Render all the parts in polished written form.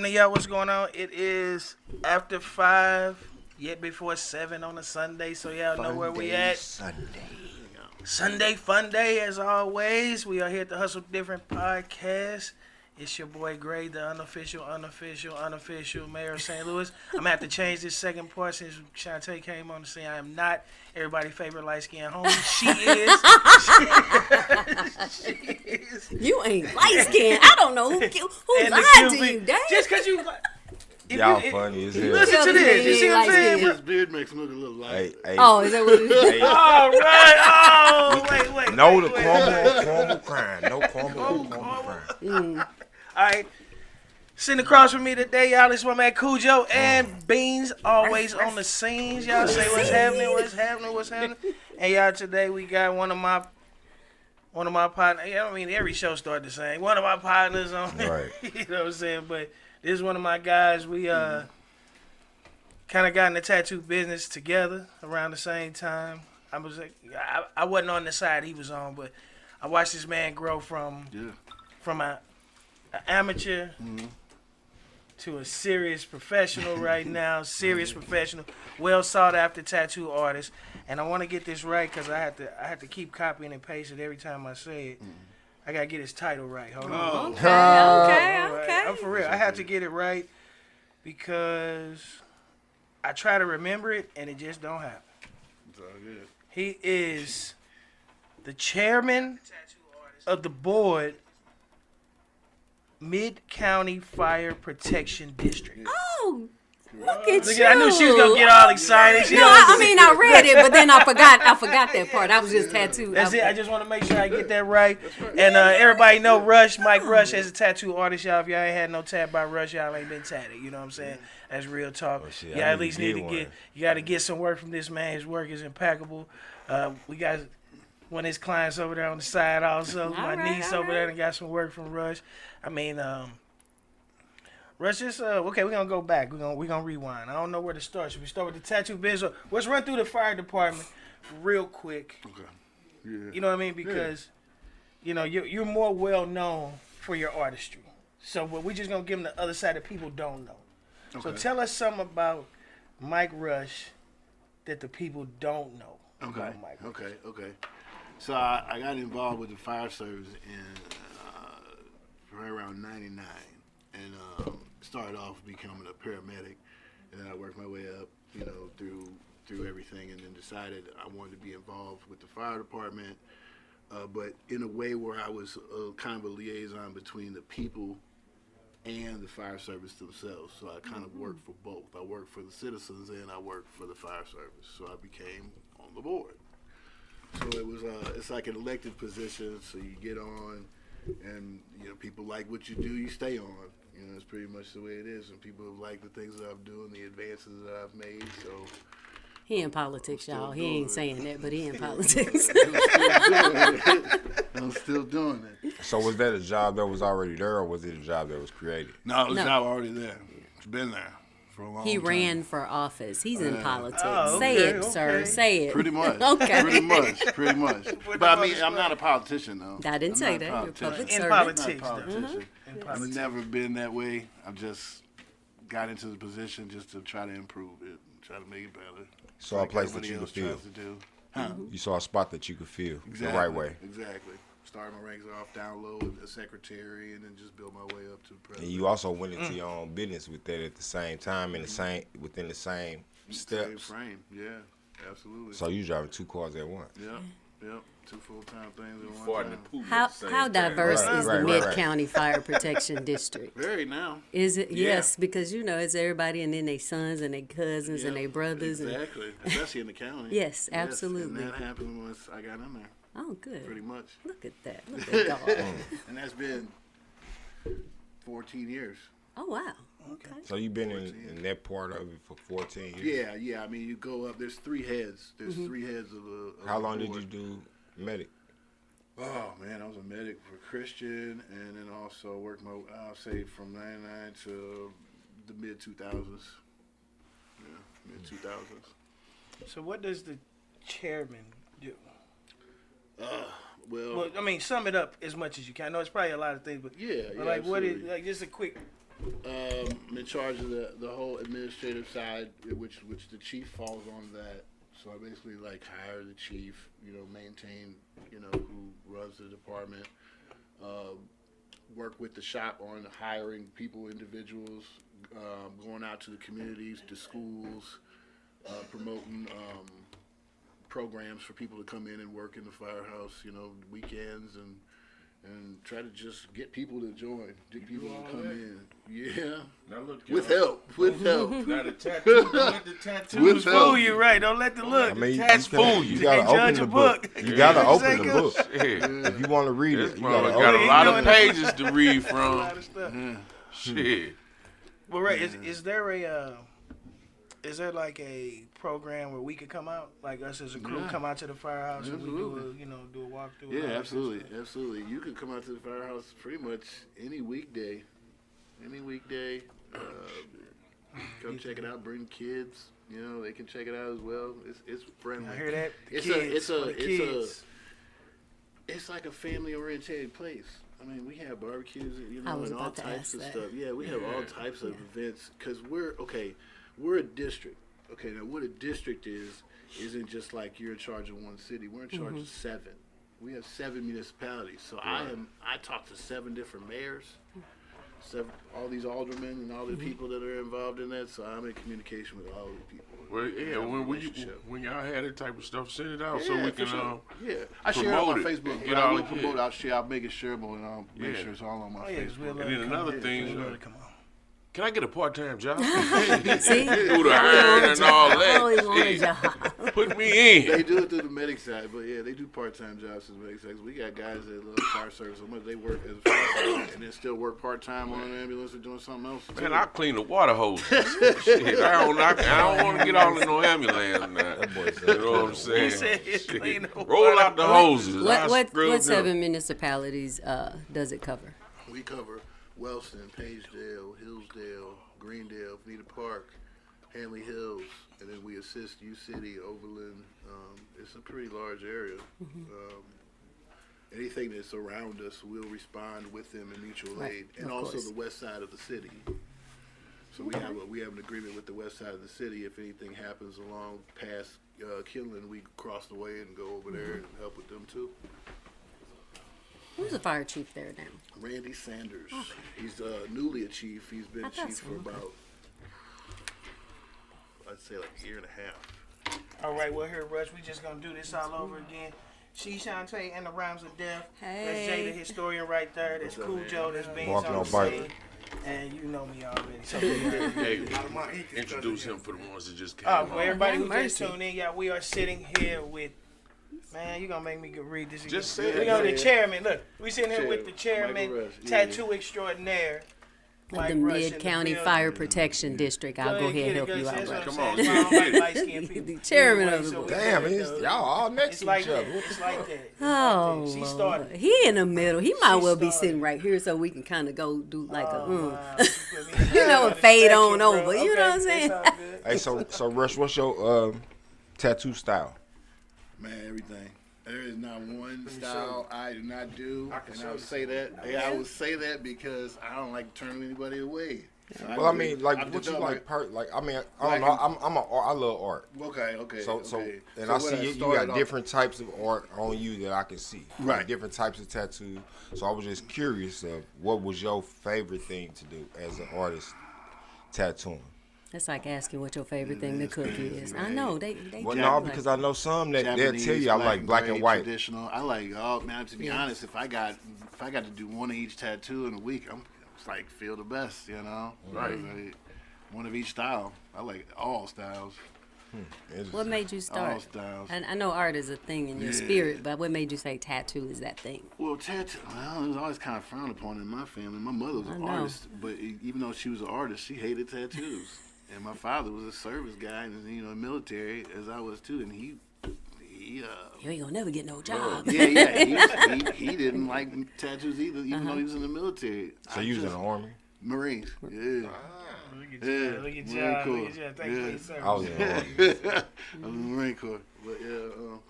Y'all, what's going on? It is after 5, yet before 7 on a Sunday, so y'all know where we at. Sunday fun day, as always. We are here at the Hustle Different podcast. It's your boy Gray, the unofficial mayor of St. Louis. I'm going to have to change this second part since Shantae came on the scene. I am not everybody's favorite light-skinned homie. She is. You ain't light-skinned. I don't know who lied to you, dang. Just because you... Y'all funny as hell. Listen to this. You see what I'm saying? His beard makes him look a little light. Hey. Oh, is that what it is? Hey. Oh, right. Oh, wait. No, the caramel crime. No caramel crime. All right. Sitting across from me today, y'all, is my man Cujo and Beans, always on the scenes. Y'all say what's happening. And y'all, today we got one of my partners. I mean, every show started the same. One of my partners on Right. You know what I'm saying? But this is one of my guys. We kind of got in the tattoo business together around the same time. I wasn't on the side he was on, but I watched this man grow from an amateur to a serious professional right now. Serious professional, well sought after tattoo artist. And I want to get this right because I have to keep copying and pasting every time I say it. I gotta get his title right. Hold on. Okay. I'm for real. I have to get it right because I try to remember it and it just don't happen. It's all good. He is the chairman of the board, Mid-County Fire Protection District. Oh, look at you. I knew she was gonna get all excited. I read it, but then I forgot that part. I was just tattooed. That's it. I just want to make sure I get that right. And everybody know Mike Rush, as a tattoo artist. Y'all, if y'all ain't had no tat by Rush, y'all ain't been tatted. You know what I'm saying? That's real talk. Oh, shit, you I at least need to one. you got to get some work from this man. His work is impeccable. We got one of his clients over there on the side also. My niece over there and got some work from Rush. I mean, Rush, just okay. We're gonna go back. We're gonna rewind. I don't know where to start. Should we start with the tattoo business? Let's run through the fire department real quick. Okay. Yeah. You know what I mean? Because you know you're more well known for your artistry. So we're just gonna give them the other side that people don't know. Okay. So tell us something about Mike Rush that the people don't know. Okay. About Mike Rush. Okay. So I got involved with the fire service in right around '99, and started off becoming a paramedic, and then I worked my way up, through everything, and then decided I wanted to be involved with the fire department, but in a way where I was kind of a liaison between the people and the fire service themselves. So I kind of worked for both. I worked for the citizens and I worked for the fire service. So I became on the board. So it was it's like an elected position. So you get on, and people like what you do, you stay on. It's pretty much the way it is, and people have liked the things that I'm doing, the advances that I've made. So he in politics, y'all. He ain't saying that, but he in politics. I'm still doing it. So was that a job that was already there, or was it a job that was created? No, it was not already there. It's been there for a long time. He ran for office. He's in politics. Oh, Say it, sir. Say it. Pretty much. Okay. Pretty much. But I mean, I'm not a politician, though. I didn't say that. You're a public servant. Politics, I'm not a though. politician. I've never been that way. I just got into the position just to try to improve it, try to make it better. Saw a place that you could feel. You saw a spot that you could feel the right way. Exactly. Started my ranks off down low as a secretary, and then just built my way up to president. And you also went into your own business with that at the same time, within the same steps. Same frame, yeah, absolutely. So you driving 2 cars at once. Yep. 2 full-time things at one time. How diverse is the Right. Mid-County Fire Protection District? Very now. Is it? Yeah. Yes, because it's everybody, and then their sons and their cousins and their brothers. Exactly, especially in the county. Yes, absolutely. And that happened once I got in there. Oh, good. Pretty much. Look at that. Look at God. And that's been 14 years. Oh, wow. Okay. So you've been in that part of it for 14 years? Yeah. I mean, you go up, there's 3 heads. There's 3 heads of the How long board. did you do medic? Oh, man, I was a medic for Christian, and then also worked I'll say from 99 to the mid-2000s. Yeah, mid-2000s. So what does the chairman do? Well, I mean, sum it up as much as you can. I know it's probably a lot of things, but yeah, like, what is absolutely. like just a quick I'm in charge of the whole administrative side, which the chief falls on that. So I basically like hire the chief, maintain, who runs the department, work with the shop on hiring people, individuals, going out to the communities, to schools, promoting programs for people to come in and work in the firehouse, weekends and try to just get people to join, get people to come in. Yeah. Now look, With help. Now the tattoo, don't let the tattoos With help. Fool you, right? Don't let the look. I mean, Tats fool you you. gotta Can't open judge the a book. book. You gotta Yeah. open the book. Shit. If you want to read This it, you gotta mother got open a it. lot Doing of it. pages to read A from. lot of stuff. Shit. Well, right. Is there is there like a program where we could come out, like us as a crew, come out to the firehouse and we do do a walkthrough? Yeah, absolutely. You can come out to the firehouse pretty much any weekday. Come check it out. Bring kids. They can check it out as well. It's friendly. I hear that. It's like a family oriented place. I mean, we have barbecues, I was and all about to types ask of that. stuff. Yeah, we have all types of events because we're a district. Okay, now what a district isn't just like you're in charge of one city. We're in charge of 7. We have 7 municipalities. So I talk to 7 different mayors, all these aldermen and all the people that are involved in that. So I'm in communication with all the people. Well, yeah, when y'all had that type of stuff, send it out so Yeah, we for can sure. I share it on promote my it. Facebook. Get I all will the promote. kids. I'll make it shareable and I'll make sure it's all on my Facebook. And then another thing, Come on. can I get a part-time job? See? Do the hiring and all I always want a that. job. Put me in. They do it through the medic side, but yeah, they do part-time jobs as medic side. We got guys that love fire service so much they work as a firefighter and then still work part-time on an ambulance or doing something else. Man, I'll clean the water hose. Shit, I don't want to get all in no ambulance now. That boy said, You know what I'm He saying? said Shit. clean the Roll water. out the hoses. What 7 municipalities does it cover? We cover Wellston, Pagedale, Hillsdale, Greendale, Vita Park, Hanley Hills, and then we assist U City, Overland. It's a pretty large area. Anything that's around us, we'll respond with them in mutual aid, and of also course. the west side of the city. So we have an agreement with the west side of the city. If anything happens along past Kinlan, we cross the way and go over there and help with them too. Who's the fire chief there now? Randy Sanders. He's newly a chief. He's been I thought chief so, for okay. about, I'd say like a year and a half. All right, well, here, Rush, we just going to do this all over again. She, Shantae, and the Rhymes of Death. That's Jay, the historian, right there. That's Cool Joe. That's Beans Walking on on the bike. scene. And you know me already. So, Hey, introduce him for the ones that just came. for everybody who Have just mercy. tuned in, y'all, we are sitting here with, man, you're going to make me go read this again. Just say it. We got the chairman. Look, we sitting here with the Chairman, chairman, Michael Rush, yeah. tattoo extraordinaire. Of Mike the Rush in the Mid-County building. Fire Protection District. I'll go ahead and help you out, Rush. Rush. Come on, The chairman of the board. Damn, y'all all next It's to like each other. that. What the It's like fuck? that. Oh, She Lord. started. He in the middle. He might She well be started. sitting right here so we can kind of go do like a, Wow. you know, On a the fade spectrum, on bro. over. You know what I'm saying? It's all good. Hey, so Rush, what's your tattoo style? Man, everything. There is not one style I do not do, and I would say that. Yeah, I would say that because I don't like turning anybody away. So Well, I mean, like, I've what you developed like? I mean, I don't know. I love art. Okay. So, okay. and So I what see you started got off- different types of art on you that I can see. Like Right. different types of tattoos. So I was just curious of what was your favorite thing to do as an artist tattooing? That's like asking what your favorite thing to cook is. I know they. Well, do no, like- because I know some that they'll Japanese, tell you I like black and gray, white. Traditional. I like man. To be honest, if I got to do one of each tattoo in a week, I'm it's like feel the best, you know. Right. Like, one of each style. I like all styles. What made you All start? styles. I know art is a thing in your Yeah. spirit, but what made you say tattoo is that thing? Well, tattoo. Well, it was always kind of frowned upon in my family. My mother was I an know. artist, but even though she was an artist, she hated tattoos. And my father was a service guy, and military as I was too. And he You ain't gonna never get no job. he didn't like tattoos either, even though he was in the military. So you was in the army? Marines. Yeah. Look at you. Look at you. Marine Corps. Look at you. Thank you for your service. I was in the army. I was in the Marine Corps. But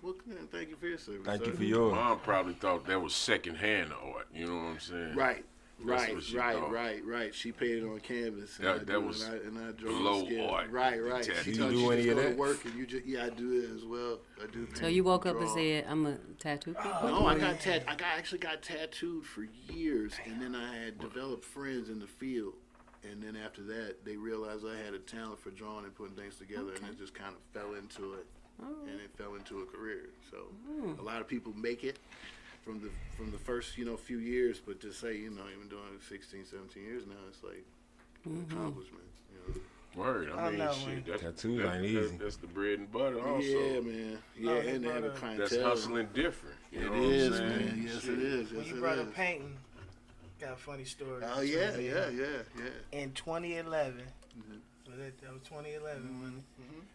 well, thank you for your service. Thank you sir. for yours. Mom probably thought that was secondhand art. You know what I'm saying? Right. That's what she thought. Right. She painted on canvas. And That was I drew below the skin. art. Right. Tattoo. She Do told you you do any just of go to that? work and you just I do it as well. I do. So you woke up and draw. said, "I'm a tattoo people." No, I actually got tattooed for years, and then I had developed friends in the field, and then after that, they realized I had a talent for drawing and putting things together, and it just kind of fell into it, and it fell into a career. So a lot of people make it from the first few years, but to say even doing it 16, 17 years now, it's like an accomplishment. Word. I mean, know, shit. Tattoos ain't easy. That's the bread and butter. Also, Yeah, man. Yeah, and they have a clientele. that's hustling different. You know It what I'm is, saying? man. Yes, it is. When Yes, you it brought up is. painting, got a funny story. Oh yeah. In 2011, that was 2011. Wasn't it?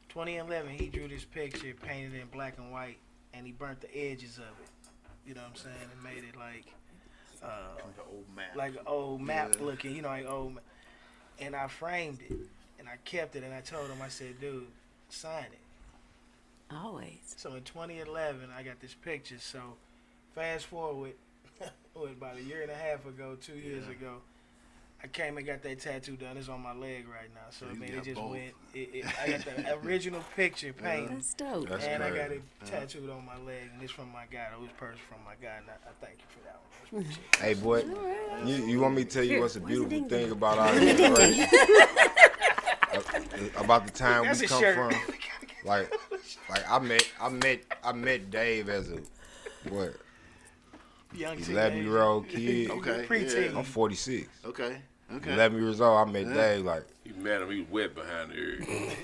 2011, he drew this picture, painted in black and white, and he burnt the edges of it. You know what I'm saying? And made it like an old map looking. Like old. And I framed it, and I kept it, and I told him, I said, dude, sign it. Always. So in 2011, I got this picture. So fast forward, about a year and a half ago, 2 years ago, I came and got that tattoo done. It's on my leg right now. So, I mean, it just went. I got the original picture painted. That's dope. That's And crazy. I got it tattooed on my leg, and it's from my guy. It was purchased from my guy, and I thank you for that one. That's appreciate it. Hey, boy, you want me to tell you what's a Where's the beautiful ding thing about our generation? About the time That's we a come shirt. from. Like I met Dave as a what Young 11-year-old kid. Okay. Preteen. I'm 46. Okay. 11 years old. I met Dave like. You met him. He was wet behind the ear.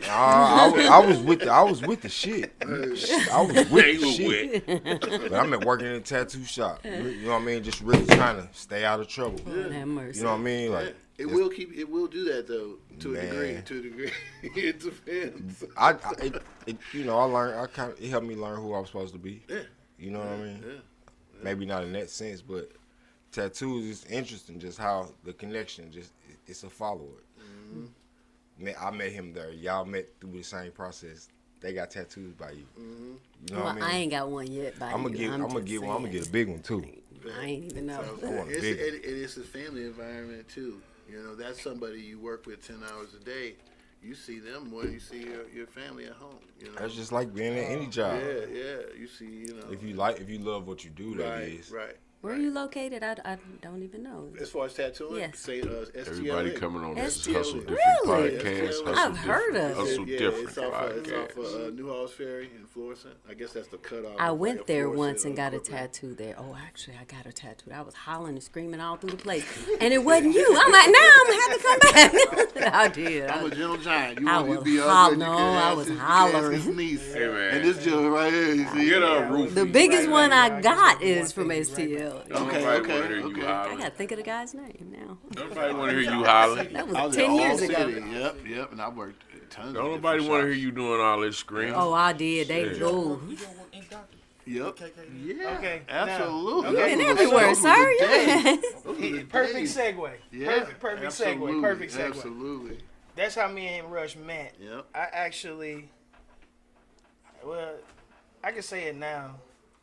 I was with the shit. I was with He the was shit. wet. But I'm at working in a tattoo shop. You know what I mean? Just really trying to stay out of trouble. Lord have mercy. You know what I mean? Like It will do that though to a degree. It depends. I learned. It helped me learn who I was supposed to be. Yeah. You know what I mean? Yeah. Maybe not in that sense, but tattoos is interesting. Just how the connection, it's a follower. I met him there. Y'all met through the same process. They got tattoos by you. You know Well, what I mean? I ain't got one yet. I'm gonna get one. I'm gonna get a big one too. I ain't even know. I want a big one. It's a family environment too. That's somebody you work with 10 hours a day. You see them more than you see your family at home. That's just like being in any job. Yeah. You see, If you love what you do, that is. Right. Where are you located? I don't even know. As far as tattooing, Yes. say Everybody STLA. coming on this STL. Hustle Different Really? podcast. I've Hustle heard Different- of it. Hustle Different It's off podcast. of New Halls Ferry in Florissant. I guess that's the cutoff. I of, went like, there Florissant once and or got a Brooklyn. tattoo there. Oh, actually, I got a tattoo. I was hollering and screaming all through the place, and it wasn't you. I'm like, now I'm gonna have to come back. I did. I'm a gentle giant. You I want to was be holl- out there, no, you can I ask was his- you can ask his hollering. niece. Hey, man. And this gentleman right here, you see. Get up, Rufy. The biggest Right, one right, I right. got Right, is from right, right. STL. Don't Okay, nobody okay, want to hear you okay. I hollering. gotta think of the guy's name now. Nobody want to hear you hollering. That I was was 10 in years all ago. city. Yep. And I worked tons. Don't of nobody different want to hear shops. you doing all this screaming. Oh, I did. They go. Yep. Yeah. Okay, Absolutely. now- okay. Been Those were everywhere, the sir. days. Yeah. Those were the Perfect days. segue. Yeah. Perfect Absolutely. segue. Perfect segue. Absolutely. That's how me and Rush met. Yep. I actually, I can say it now.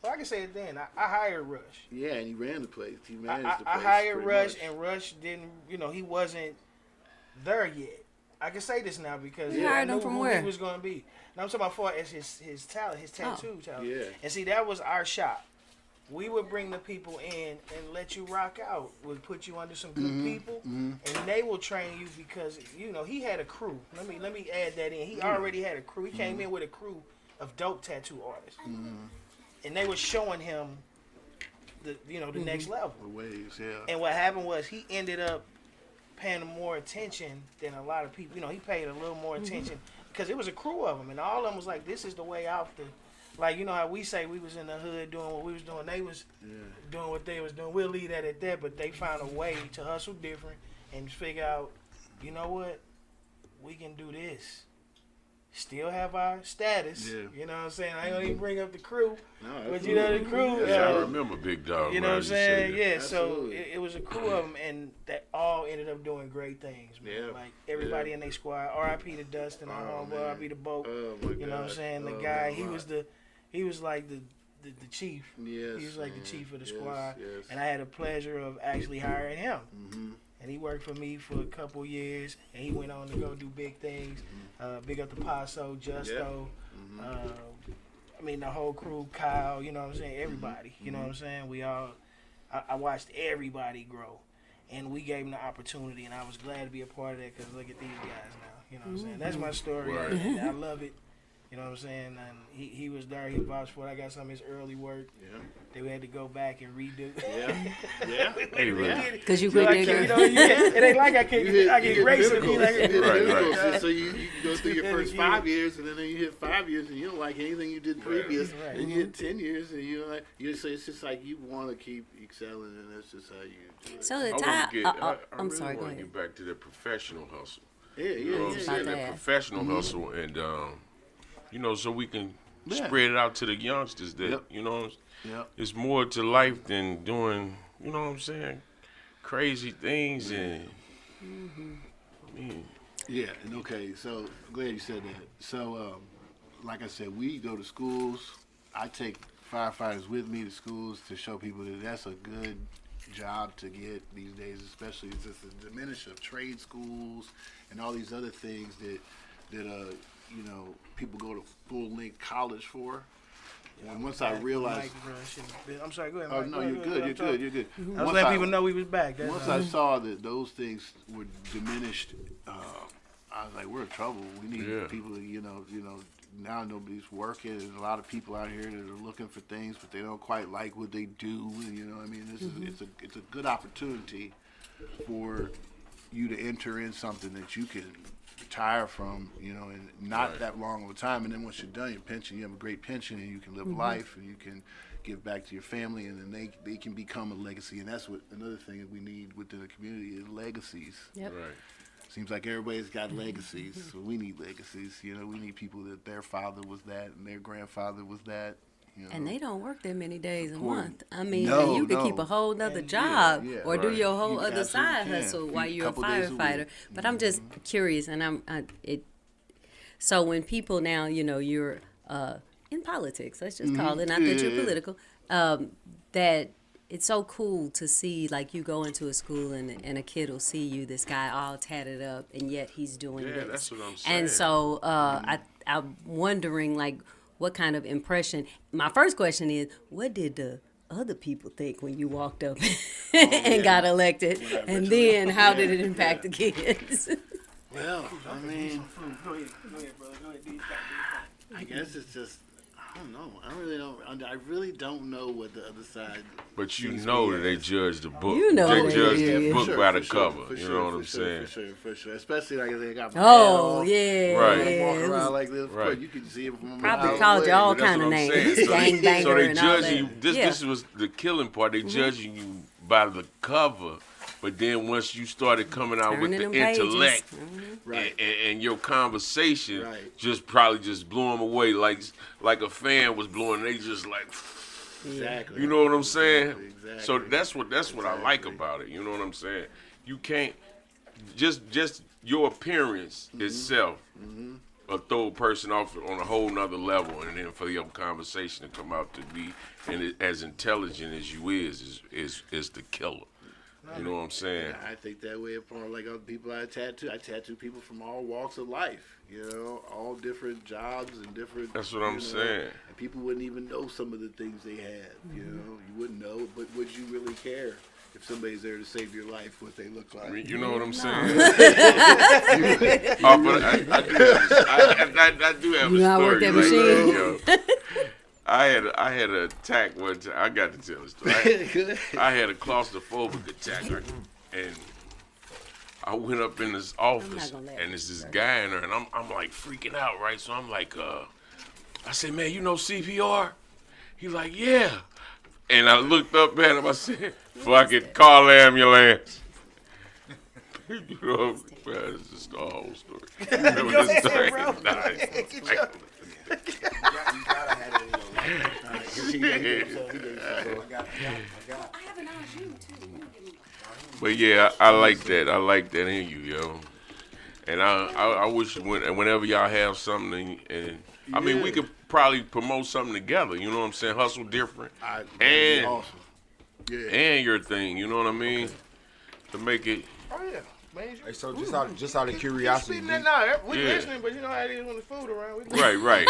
Well, I can say it then. I hired Rush. Yeah, and he ran the place. He managed the place. I hired pretty Rush, much. and Rush didn't. He wasn't there yet. I can say this now because You I hired knew him from who where? he was going to be. Now I'm talking about far as his talent, his tattoo talent. Yeah. And see, that was our shop. We would bring the people in and let you rock out. We'd put you under some good people, and they will train you because he had a crew. Let me add that in. He already had a crew. He came in with a crew of dope tattoo artists, and they were showing him the next level. The waves, yeah. And what happened was he ended up paying more attention than a lot of people. He paid a little more attention because it was a crew of them, and all of them was like, "This is the way out the." Like, how we say we was in the hood doing what we was doing. They was doing what they was doing. We'll leave that at that, but they found a way to hustle different and figure out, you know what, we can do this. Still have our status. Yeah. You know what I'm saying? I ain't gonna even bring up the crew. No, But absolutely. the crew. Yes, I remember Big Dog. You know what I'm Riley said saying? that. Yeah, so Absolutely. it was a crew of them, and that all ended up doing great things, man. Yeah. Like, everybody in their squad. R.I.P. to Dustin, our Oh, homeboy. man. R.I.P. to Boat. Oh, my You know what I'm God. saying? The Oh, guy, man, right. he was like the the chief. Yes, He was like the chief of the yes, squad, yes. and I had the pleasure of actually hiring him. Mm-hmm. And he worked for me for a couple years, and he went on to go do big things. Big up the Paso, Justo. I mean, the whole crew, Kyle, you know what I'm saying? Everybody, you know what I'm saying? We all, I watched everybody grow, and we gave them the opportunity, and I was glad to be a part of that because look at these guys now, you know what I'm saying? That's my story, Right. and I love it. You know what I'm saying? And he was there. He vouched for it. I got some of his early work. Yeah. They had to go back and redo. Yeah. Yeah. Hey, man. Because you So quit I can't, digging. it ain't like I get racing. Right. So you go through your first 5 years, and then you hit 5 years, and you don't like anything you did previous. Right. And you hit 10 years, and you like so it's just like you want to keep excelling, and that's just how you do it. So the I time. I'm I'm sorry. Go want to ahead. get back to the professional hustle. Yeah, You know what I'm saying? About That that. professional hustle, and you know, so we can Yeah. spread it out to the youngsters that Yep. you know, Yep. it's more to life than doing, you know what I'm saying, crazy things and. I mean, Yeah, and okay, so I'm glad you said that. So, like I said, we go to schools. I take firefighters with me to schools to show people that that's a good job to get these days, especially it's just the diminish of trade schools and all these other things that you know, people go to full-length college for. And once I realized, I'm sorry, go ahead. oh Mike. no, Go you're ahead, good, you're good. I was Once letting people know we was back. That's Once all. I saw that those things were diminished, I was like, we're in trouble. We need Yeah. people to, you know, now nobody's working. There's a lot of people out here that are looking for things, but they don't quite like what they do. And, you know, I mean, this is it's a good opportunity for you to enter in something that you can retire from, you know, in not Right. that long of a time. And then once you're done your pension, you have a great pension, and you can live life, and you can give back to your family, and then they can become a legacy. And that's what another thing that we need within the community is legacies. Yep. right. Seems like everybody's got legacies, so we need legacies. You know, we need people that their father was that and their grandfather was that. You know. And they don't work that many days a Important. month. I mean, No, you could no. keep a whole nother And- job yeah, or do right. your whole You other absolutely side can. hustle Few- while you're a couple days a week. firefighter. But I'm just curious, and so when people now, you know, you're in politics, let's just call it, not that you're Yeah. political, that it's so cool to see, like, you go into a school and a kid will see you, this guy all tatted up, and yet he's doing Yeah, this. that's what I'm saying. And so I'm wondering, like, what kind of impression. My first question is, what did the other people think when you walked up and got elected? And then how did it impact the kids? Well, I mean, Go ahead, brother. Go ahead. Do your thing. I guess it's just, I don't know. I really don't know what the other side. But you sees know me that they as. judge the book. You know they they judge do. the For book sure, by the for sure, cover. for You sure, know what for I'm sure, saying? For sure. Especially like they got my Oh, bell. yeah. Right. I'm yeah. walking It was- around like this. Of Right. course, you can see it from a Probably mile called you away. all But that's kind of what I'm names. saying. So Gang they, so banger they and all judging that. you. This was the killing part. They judging you by the cover. But then once you started coming out with Turning the them pages. intellect Right. and your conversation, Right. just probably just blew them away like a fan was blowing. They just like, Exactly. you know what I'm saying? Exactly. So that's what I like about it. You know what I'm saying? You can't just your appearance itself will throw a person off on a whole nother level, and then for your conversation to come out to be as intelligent as you is the killer. You know what I'm saying? I think that way upon like other people I tattoo people from all walks of life, you know, all different jobs and different. That's what I'm you know, saying. And people wouldn't even know some of the things they had, you know. You wouldn't know, but would you really care if somebody's there to save your life, what they look like? You know what I'm saying? Oh, but I do have You a know I story. work that like machine. that, yo. I had an attack one time. I got to tell the story. I had a claustrophobic attack, and I went up in this office, gonna laugh. and there's this guy in there, and I'm like freaking out, right? So I'm like, I said, man, you know CPR? He like, yeah. And I looked up at him. I said, fuck it, call the ambulance. You know, man, it's just the whole story. Remember Go this ahead, story? bro. Nah, it's Get like- your- You gotta have it in your life. I have an ingenue, too. But yeah, I like that. I like that in you, yo. And I wish whenever y'all have something, and I mean we could probably promote something together. You know what I'm saying? Hustle different, That'd and be awesome. Yeah. and your thing. You know what I mean? To make it. Oh yeah. Major. Hey, so just out of curiosity, Keep spitting that now. We Yeah. listening, but you know how it is when the food around. Right.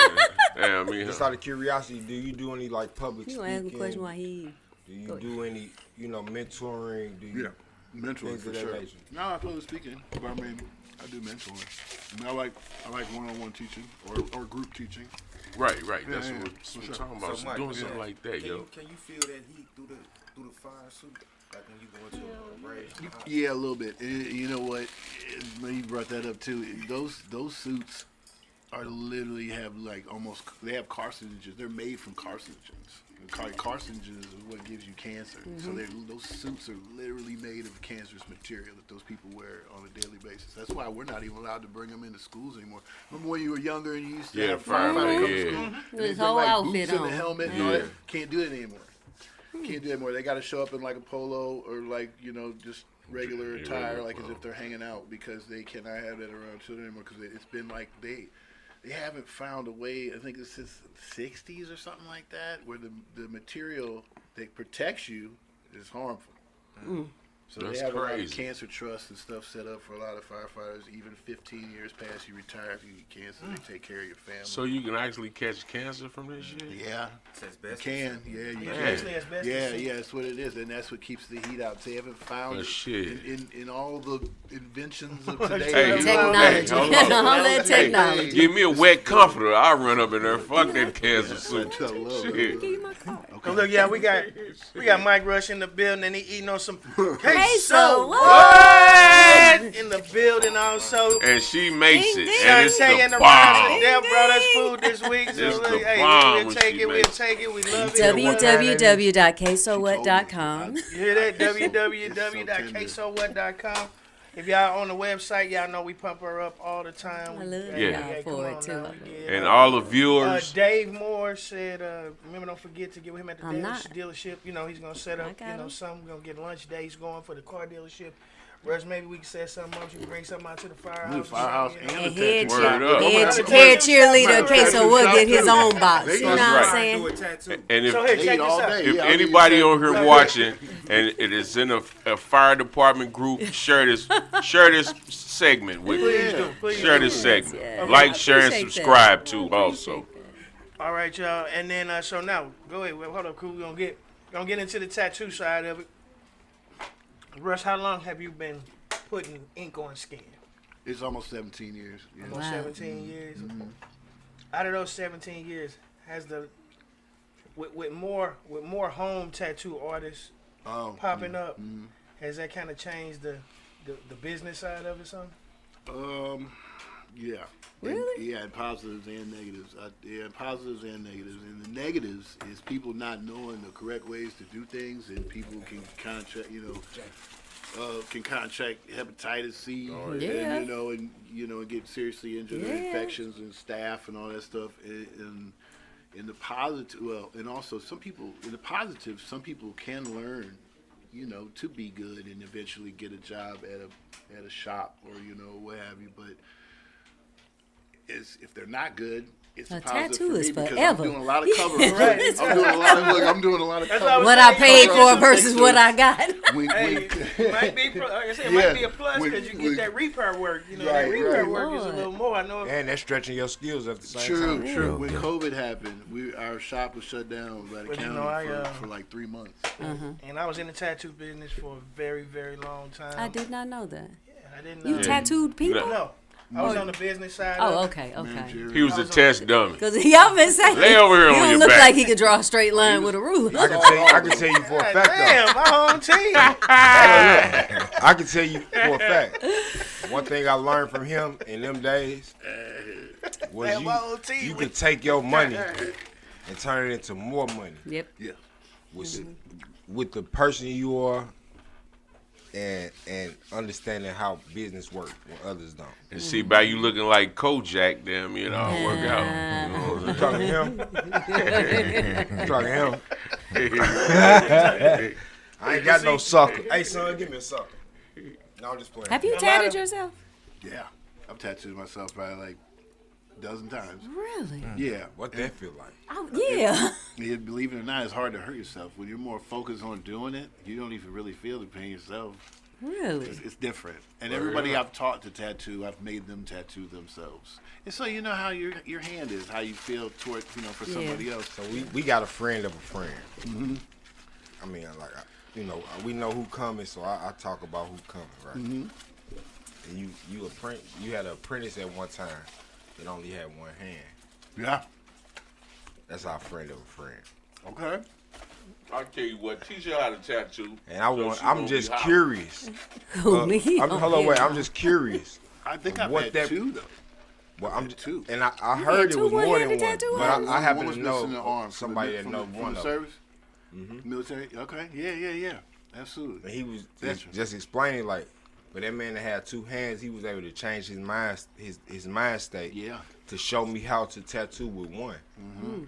Yeah, I mean, just out of curiosity, do you do any like public You gonna ask me a question speaking? why he? Do you do any, mentoring? Do you Yeah. Mentoring things for of that sure. nature? No, I feel speaking, but I mean, I do mentoring. I mean, I like one-on-one teaching or group teaching. right. That's Yeah, what for we're sure. talking about. So, Mike, Doing something like that, yo. Can you feel that heat through the fire suit? Like when you go into a rage? Yeah, a little bit. You know what? When you brought that up too, those suits are literally have like almost they have carcinogens. They're made from carcinogens. Carcinogens is what gives you cancer. So those suits are literally made of cancerous material that those people wear on a daily basis. That's why we're not even allowed to bring them into schools anymore. Remember when you were younger and you used to have firefighter, come to yeah. school? And His they'd bring, whole like, outfit boots and on. a helmet and all Yeah. that. Can't do it anymore. Can't do it anymore. They got to show up in like a polo or like, just regular Yeah, attire, like as well. if they're hanging out, because they cannot have that around children anymore, because it's been like they haven't found a way, I think it's since the 60s or something like that, where the material that protects you is harmful. So That's they have a lot of crazy. cancer trusts and stuff set up for a lot of firefighters. Even 15 years past you retire after you get cancer, they take care of your family. So you can actually catch cancer from this shit? yeah, It's asbestos. you can. Yeah, you Yeah, can. basically asbestos. Yeah, that's what it is, and that's what keeps the heat out. They haven't found Oh, it shit. in all the inventions of today. Hey, Technology. hold on. All that technology. Give me a wet comforter. I'll run up in there. Fuck that cancer suit. I love it. Shit. Give you my card. Oh, look, yeah, we got Mike Rush in the building, and he eating on some Queso. What? In the building also. And she makes Ding, it. ding. And it's Shantae and the the Brothers bomb. and Deb brought us food this week. So It's look, the hey, bomb we'll when take she it. We'll makes take it. We love it. www.quesowhat.com. You hear that? www.ksowhat.com. If y'all on the website, y'all know we pump her up all the time. I love Yeah. y'all come for on it too. now, we get And all the viewers. Dave Moore said, remember, don't forget to get with him at the I'm not. dealership. He's going to set I up, got him. something. We're going to get lunch days going for the car dealership. Russ, maybe we can set something up. You can bring something out to the firehouse. The firehouse You know? and And the head, tattoo Word shop. up. head cheerleader, Right. Queso What get his own box. They You know what That's I'm right. Do saying? a tattoo. And if So here, They check eat this all out. day. if Yeah, I'll give you anybody a on here watching and it is in a fire department group, share this segment with Please me. do. Please Share do. this segment. Yeah. Like, I share, and appreciate subscribe that. too. I Also, appreciate that. All right, y'all. And then, so now, go ahead. Well, hold up, cool. We're going to get into the tattoo side of it. Russ, how long have you been putting ink on skin? It's almost 17 years. Yeah. Almost Wow. 17 years. Out of those 17 years, has with more home tattoo artists popping up, has that kind of changed the business side of it, son? Yeah. Really? Yeah, and positives and negatives. Positives and negatives. And the negatives is people not knowing the correct ways to do things, and people can contract, can contract hepatitis C, Yeah. and and get seriously injured, or Yeah. infections and staph and all that stuff. And in the positive, and also some people in the positive, some people can learn, to be good and eventually get a job at a shop or what have you. But if they're not good, it's A a positive tattoo for me is because forever. I'm doing a lot of cover. Right. I'm doing a lot of That's cover. What I paid Cover for up versus some what I pictures. got. When- Hey, when- it might be, like I said, it Yeah. might be a plus When- because you when- get that repair work. that Right, repair right. work is a little more. I know. And that's stretching your skills at the same True, time. true. When COVID happened, our shop was shut down by the But, county for like 3 months. And I was in the tattoo business for a very, very long time. I did not know that. Yeah, I didn't know. You tattooed people? No, I was on the business side. Oh, of it. okay, okay. Managerial. he was a test dummy. Because y'all been saying Lay over here he on don't your look back. like he could draw a straight line with a ruler. I can tell you for a God fact damn, my home team. though. I can tell you for a fact. One thing I learned from him in them days was Man, my whole team you was- can take your money and turn it into more money Yep. Yeah. with the person you are and understanding how business works when others don't. And see, by you looking like Kojak, damn, it all work out. You know what I'm You talking to him? You talking to him? saying? I ain't got no sucker. Hey son, give me a sucker. No, I'm just playing. Have you A lot tatted of- yourself? Yeah. I've tattooed myself probably like dozen times. Really? Yeah. What that feel like? Oh, yeah. Believe it or not, it's hard to hurt yourself. When you're more focused on doing it, you don't even really feel the pain yourself. Really? It's different. And everybody I've taught to tattoo, I've made them tattoo themselves. And so you know how your hand is, how you feel toward, for somebody else. So we got a friend of a friend. Mm-hmm. I mean, like, we know who coming, so I talk about who coming, right? Mm-hmm. And you had an apprentice at one time that only had one hand. Yeah. That's our friend of a friend. Okay. I'll tell you what, teach her how to tattoo. And I'm just curious. Me? I'm just curious. I think I've had two, though. Well, I'm just two. And I heard it was more than one. But I happen to know somebody that knows one of them. Service? Mm-hmm. Military? Okay. Yeah. Absolutely. And he was just explaining, like, but that man that had two hands, he was able to change his mind state to show me how to tattoo with one. Mm-hmm.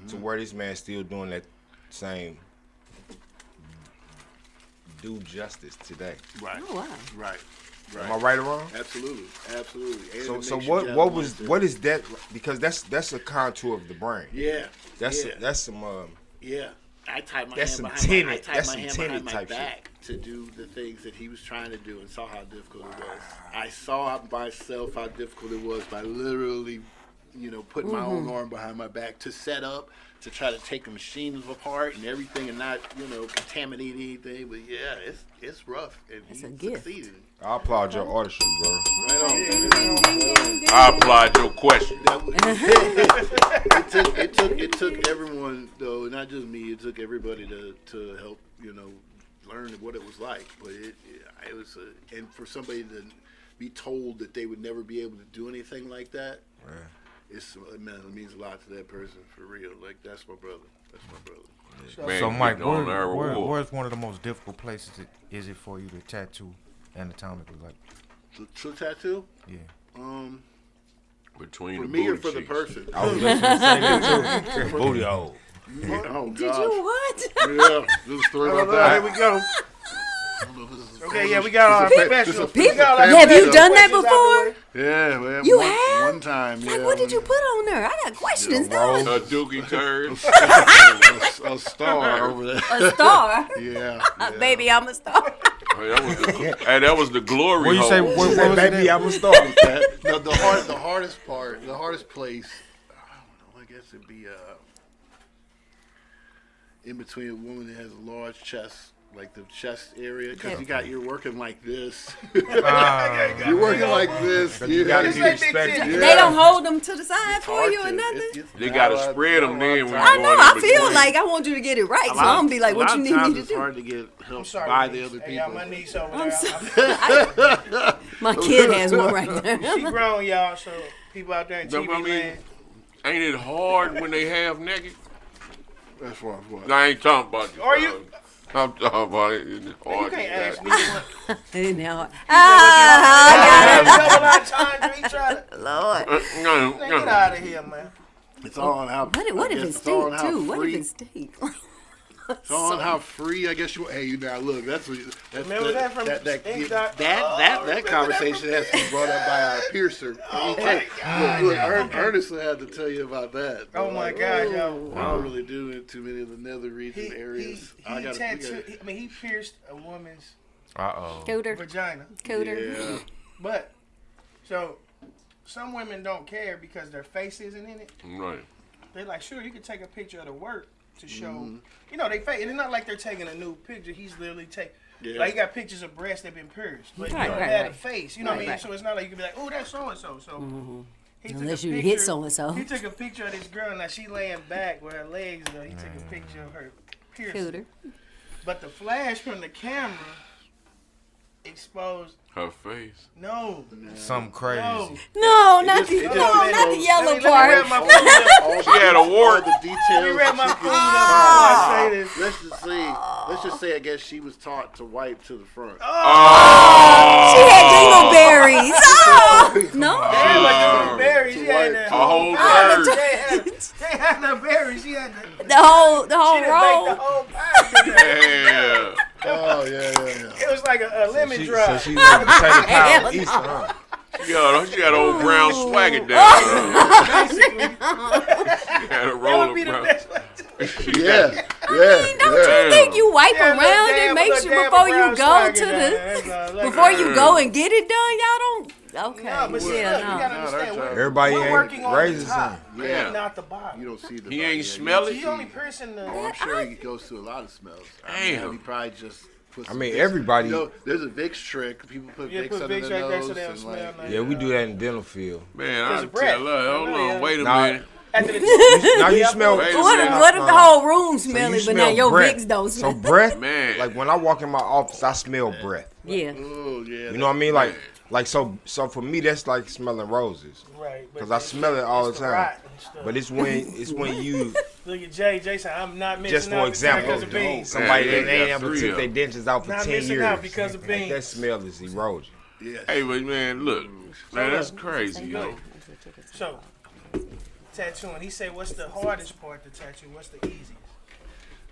To where this man's still doing that same do justice today. Right. Oh, wow. Right. Am I right or wrong? Absolutely. And So what is that? Because that's a contour of the brain. Yeah. That's some yeah. I tied my that's hand some behind tinted my type back to do the things that he was trying to do, and saw how difficult it was. I saw myself how difficult it was by literally, putting my own arm behind my back to set up, to try to take the machines apart and everything, and not contaminate anything. But yeah, it's rough, and he succeeded. I applaud your artistry, bro. Right on. I applaud your question. It took everyone, though, not just me. It took everybody to help, learn what it was like. But it was, and for somebody to be told that they would never be able to do anything like that, it means a lot to that person, for real. Like, that's my brother. Man, so Mike, where's one of the most difficult places is it for you to tattoo anatomically, like? To tattoo? Yeah. Between for the me booty or for the cheeks. person? I was just gonna say that too. Booty hole. Oh, Did you what? Yeah, just story about that. Here we go. Okay, yeah, we got our professional. Have you done that before? Yeah, man. You have? One time, yeah. Like, what did you put on there? I got questions, though. A dookie turd. A star over there. A star? Yeah. Baby, I'm a star. That was the glory What you hole. say? What was Baby, it? I'm a star. The hardest part, the hardest place, I don't know, I guess it'd be in between a woman that has a large chest, like the chest area, because you're working like this. You're working like this. You gotta be respected. They don't hold them to the side for you or nothing? They gotta spread them then when I you know. going I in feel between. like I want you to get it right, so I'm gonna be like, what you need me to It's do? hard to get help Sorry, by the other hey, y'all, people. my niece over I'm there. sorry. My kid has one right there. She grown, y'all, so people out there in But, TV I mean, land. ain't it hard when they half naked? That's what. No, I ain't talking about you. Are you? I'm talking about it. It's Man, you hard. can't ask me. Now, I Lord. Get out of here, man. It's all on how. What if it's steak too? What if it's steak? It's all on how free, I guess you. Hey, you now look. Remember that from that conversation has to be brought up by our piercer. Ernest will have to tell you about that. Oh my God, yo! I don't really do it too many of the nether region areas. He pierced a woman's Cooter. vagina. Cooter. Yeah. But so some women don't care because their face isn't in it. Right. They're like, sure, you can take a picture of the work to show, they face. It's not like they're taking a new picture. He's literally like, he got pictures of breasts that been pierced, but you don't have a face. You know what I mean? So it's not like you can be like, oh, that's so and so. So he Unless took a you picture, hit so and so. He took a picture of this girl. Now she laying back with her legs though. He took a picture of her piercing. Cooter. But the flash from the camera exposed Her face. no. Something crazy. No, not the just- yellow Let me part. read my food up. She had a wart. The details. Let me read my that food you up can- before I say this. Let's just say, I guess she was taught to wipe to the front. She had dingleberries. Oh, no. Yeah, like the berries. She had the A whole pie. bird. They had the berries. She had The whole she done baked the roll. whole pie. Yeah. Oh yeah. It was like a lemon drop. So she's like potato Hell pie Easter, huh? She She got old brown swagger down. Basically, She had a that roll would be the of best way. Yeah. Don't you think you wipe Yeah, around damn, and make little sure damn before you brown go swagger to down. the That's all. before you go and get it done? Y'all don't. Okay. No, but see, Yeah, look, you no. gotta understand. Everybody we're ain't working on raising the top, something. Yeah. not the bottom. You don't see the. He ain't yeah, smell you it? He's the only person that. I'm sure he goes through a lot of smells. Damn. He probably just. Puts I mean, Vicks. everybody. You know, there's a Vicks trick. People put Yeah, Vicks put under Vicks their right there so nose they don't and, smell like, nothing. Yeah, we do that in the dental field. Man, Because I of breath. tell her, hold I know, on, wait a Nah. minute. After the Now you smell. Wait a What minute. if, what if the whole room smelly, you but now smell your breath. Vicks don't smell? So breath, Man. like when I walk in my office, I smell breath. Yeah. Oh yeah. You know what I mean? Like so for me, that's like smelling roses. right, Cause I smell it all the it's time. rot and stuff. But it's when you Look at Jay. Jay said, "I'm not missing just out for example, because of beans. somebody Yeah, that ain't got able to three took their of dentures out for Not 10 missing years. out because of Like, beans. that smell is erosion. Yes. Hey, but man, look, man, that's crazy, yo. So, tattooing. He said, "What's the hardest part to tattoo? What's the easiest?"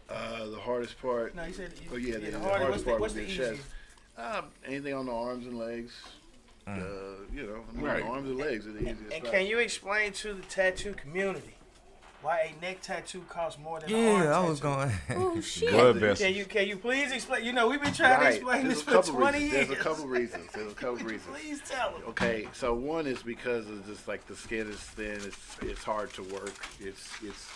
The hardest part. No, he said. Oh yeah, the hardest. hardest part What's would the be the chest. easiest? Anything on the arms and legs. Right. Arms and legs are the easiest. And part. can you explain to the tattoo community why a neck tattoo costs more than an arm Yeah, I tattoo? was going. Oh shit. Blood vessel. Can you please explain? You know, we've been trying to explain There's this a for couple 20 reasons. years. There's a couple reasons. Please tell them. Okay, so one is because of just like the skin is thin. It's hard to work. It's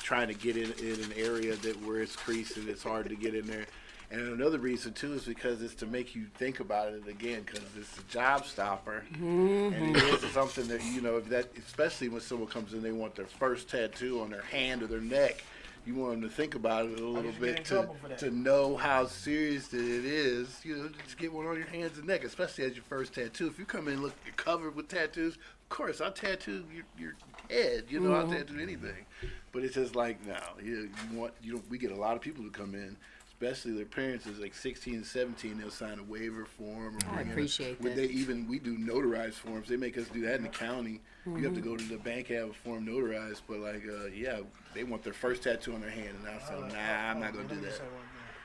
trying to get in an area that where it's creased and it's hard to get in there. And another reason too is because it's to make you think about it again because it's a job stopper, and it is something that that especially when someone comes in, they want their first tattoo on their hand or their neck. You want them to think about it a little just get bit in trouble for that. to know how serious that it is. Just get one on your hands and neck, especially as your first tattoo. If you come in and look, you're covered with tattoos, of course I'll tattoo your head. I'll tattoo anything. But it's just like we get a lot of people to come in. Especially their parents is like 16 and 17, they'll sign a waiver form. Or I appreciate that. We do notarized forms. They make us do that in the county. You have to go to the bank, have a form notarized. But they want their first tattoo on their hand, and I say, nah, I'm not gonna do that.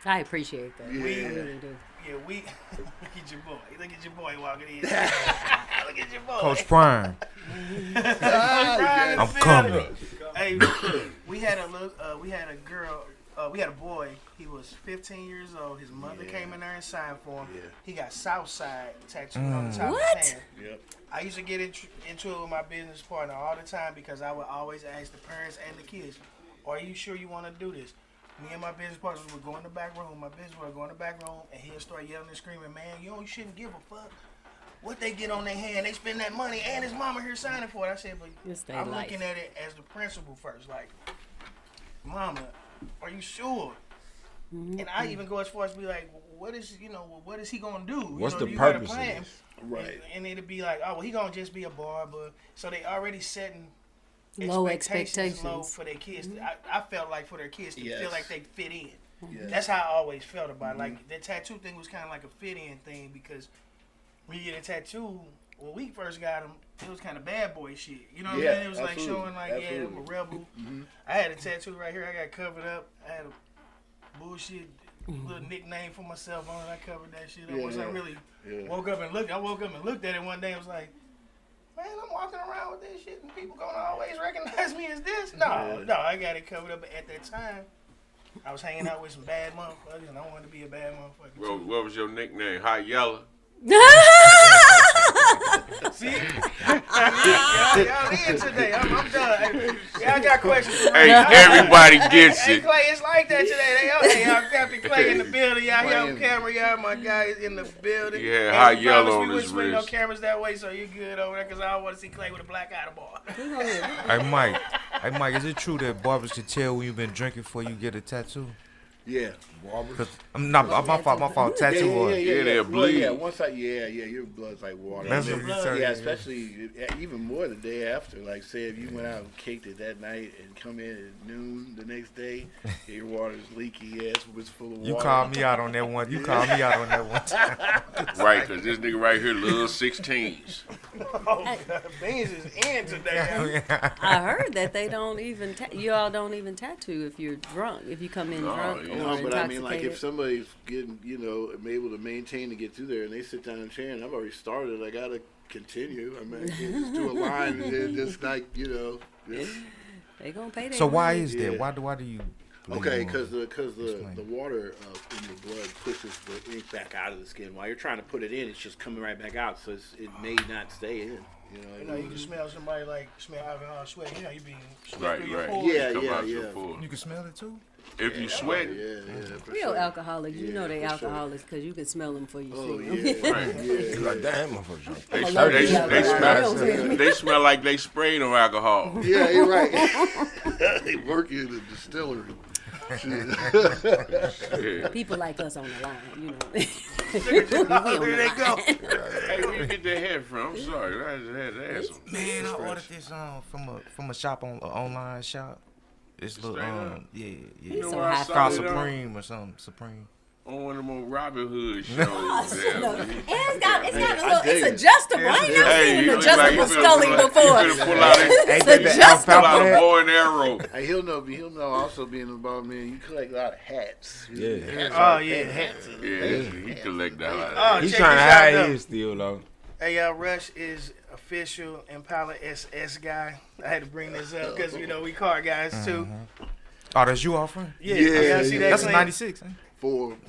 I appreciate that. Yeah. I really do. Yeah, look at your boy. Look at your boy walking in. Look at your boy. Coach Prime, Brian I'm Phil. coming. Hey, we had a girl. We had a boy. He was 15 years old. His mother came in there and signed for him. Yeah. He got Southside tattooed on the top What? of his hand. Yep. I used to get into it with my business partner all the time because I would always ask the parents and the kids, "Are you sure you want to do this?" Me and my business partner would go in the back room. My business partner would go in the back room, and he'll start yelling and screaming, "Man, you shouldn't give a fuck what they get on their hand. They spend that money, and his mama here signing for it." I said, "But It's their I'm life. looking at it as the principal first. Like, Mama, are you sure?" And I even go as far as be like, what is he gonna do? What's the do you got a purpose of plan? this? Right. And it'd be like, oh, well, he gonna just be a barber. So they already setting Low expectations low expectations. for their kids. I felt like for their kids to Yes. feel like they fit in. Yes. That's how I always felt about it. Like the tattoo thing was kind of like a fit in thing because when you get a tattoo, when we first got them, it was kind of bad boy shit. You know what I Yeah, mean? It was like absolutely. showing like, yeah, I'm a rebel. I had a tattoo right here. I got covered up. I had a bullshit little nickname for myself on it. I covered that shit up. Once I really woke up and looked at it one day. I was like, man, I'm walking around with this shit and people gonna always recognize me as this? No, I got it covered up. But at that time, I was hanging out with some bad motherfuckers and I wanted to be a bad motherfucker. Well, what was your nickname? Hot Yellow? See? Y'all in today. I'm done. Y'all got questions for me? Hey, everybody gets Hey, it. Clay, it's like that today. Y'all Captain Clay in the building. Y'all here on camera. Y'all my guys in the building. Yeah, And hot we yellow promise on we wouldn't his swing no wrist. cameras that way, so you're good over there because I don't want to see Clay with a black eye bar. Hey Mike, is it true that barbers can tell when you've been drinking before you get a tattoo? Yeah. Cause I'm not my fault. Tattoo or they'll Well, bleed. yeah, once your blood's like water. That's Yeah, what you said. yeah, especially even more the day after. Like, say if you went out and caked it that night and come in at noon the next day, your water's leaky, ass was full of water. You called me out on that one. You called me out on that one time. Right, because this nigga right here, little 16s. Oh, God. Beans is in today. I heard that they don't even you all don't even tattoo if you're drunk. If you come in drunk or No, but I mean, like if intoxicated. somebody's getting, able to maintain to get through there, and they sit down in a chair, and I've already started, I gotta continue. I mean, I can't just do a line and then just like, just, They gonna pay their So why money. is that? Why do you? Okay, because the Explain. water in your blood pushes the ink back out of the skin. While you're trying to put it in, it's just coming right back out, so it may not stay in. You can smell somebody smell alcohol sweat. You be Right, through your right. pores. Yeah, Come yeah, out your yeah. full. You can smell it too. If you sweat, Yeah, for Real sure. alcoholics, you know they for sure. alcoholics because you can smell them before you Oh see yeah, them. right. It's like, damn, motherfucker drunk. They, I'm a smell, lucky they, alcoholic. smell, they smell like they sprayed on alcohol. Yeah, you're right. They work in the distillery. Yeah. People like us on the line, you know. There they go. Hey, where you get that hat from? I'm sorry, I just had to ask him. Man, I ordered this from a shop online shop. It's little Straight up? yeah. He's know so where I high saw Called it five. on? Supreme or something. Supreme. On one of them old Robin Hood shows. It's adjustable. I ain't never Hey, seen you an look like adjustable you finna scully pull out- before. You finna pull out Ain't that the adjustable. pull out alfalfa a hat? bow and arrow. Hey, he'll know. Also being involved, man. You collect a lot of hats. Yeah. Hats Oh, are yeah. hats. Yeah, he collect that. Oh, He's check trying to this out, hide though. his still, though. Hey, Rush is official Impala SS guy. I had to bring this up because, we car guys, too. Oh, that's you offering? Yeah, Yeah, see yeah. that That's a claim? 96. Ain't it?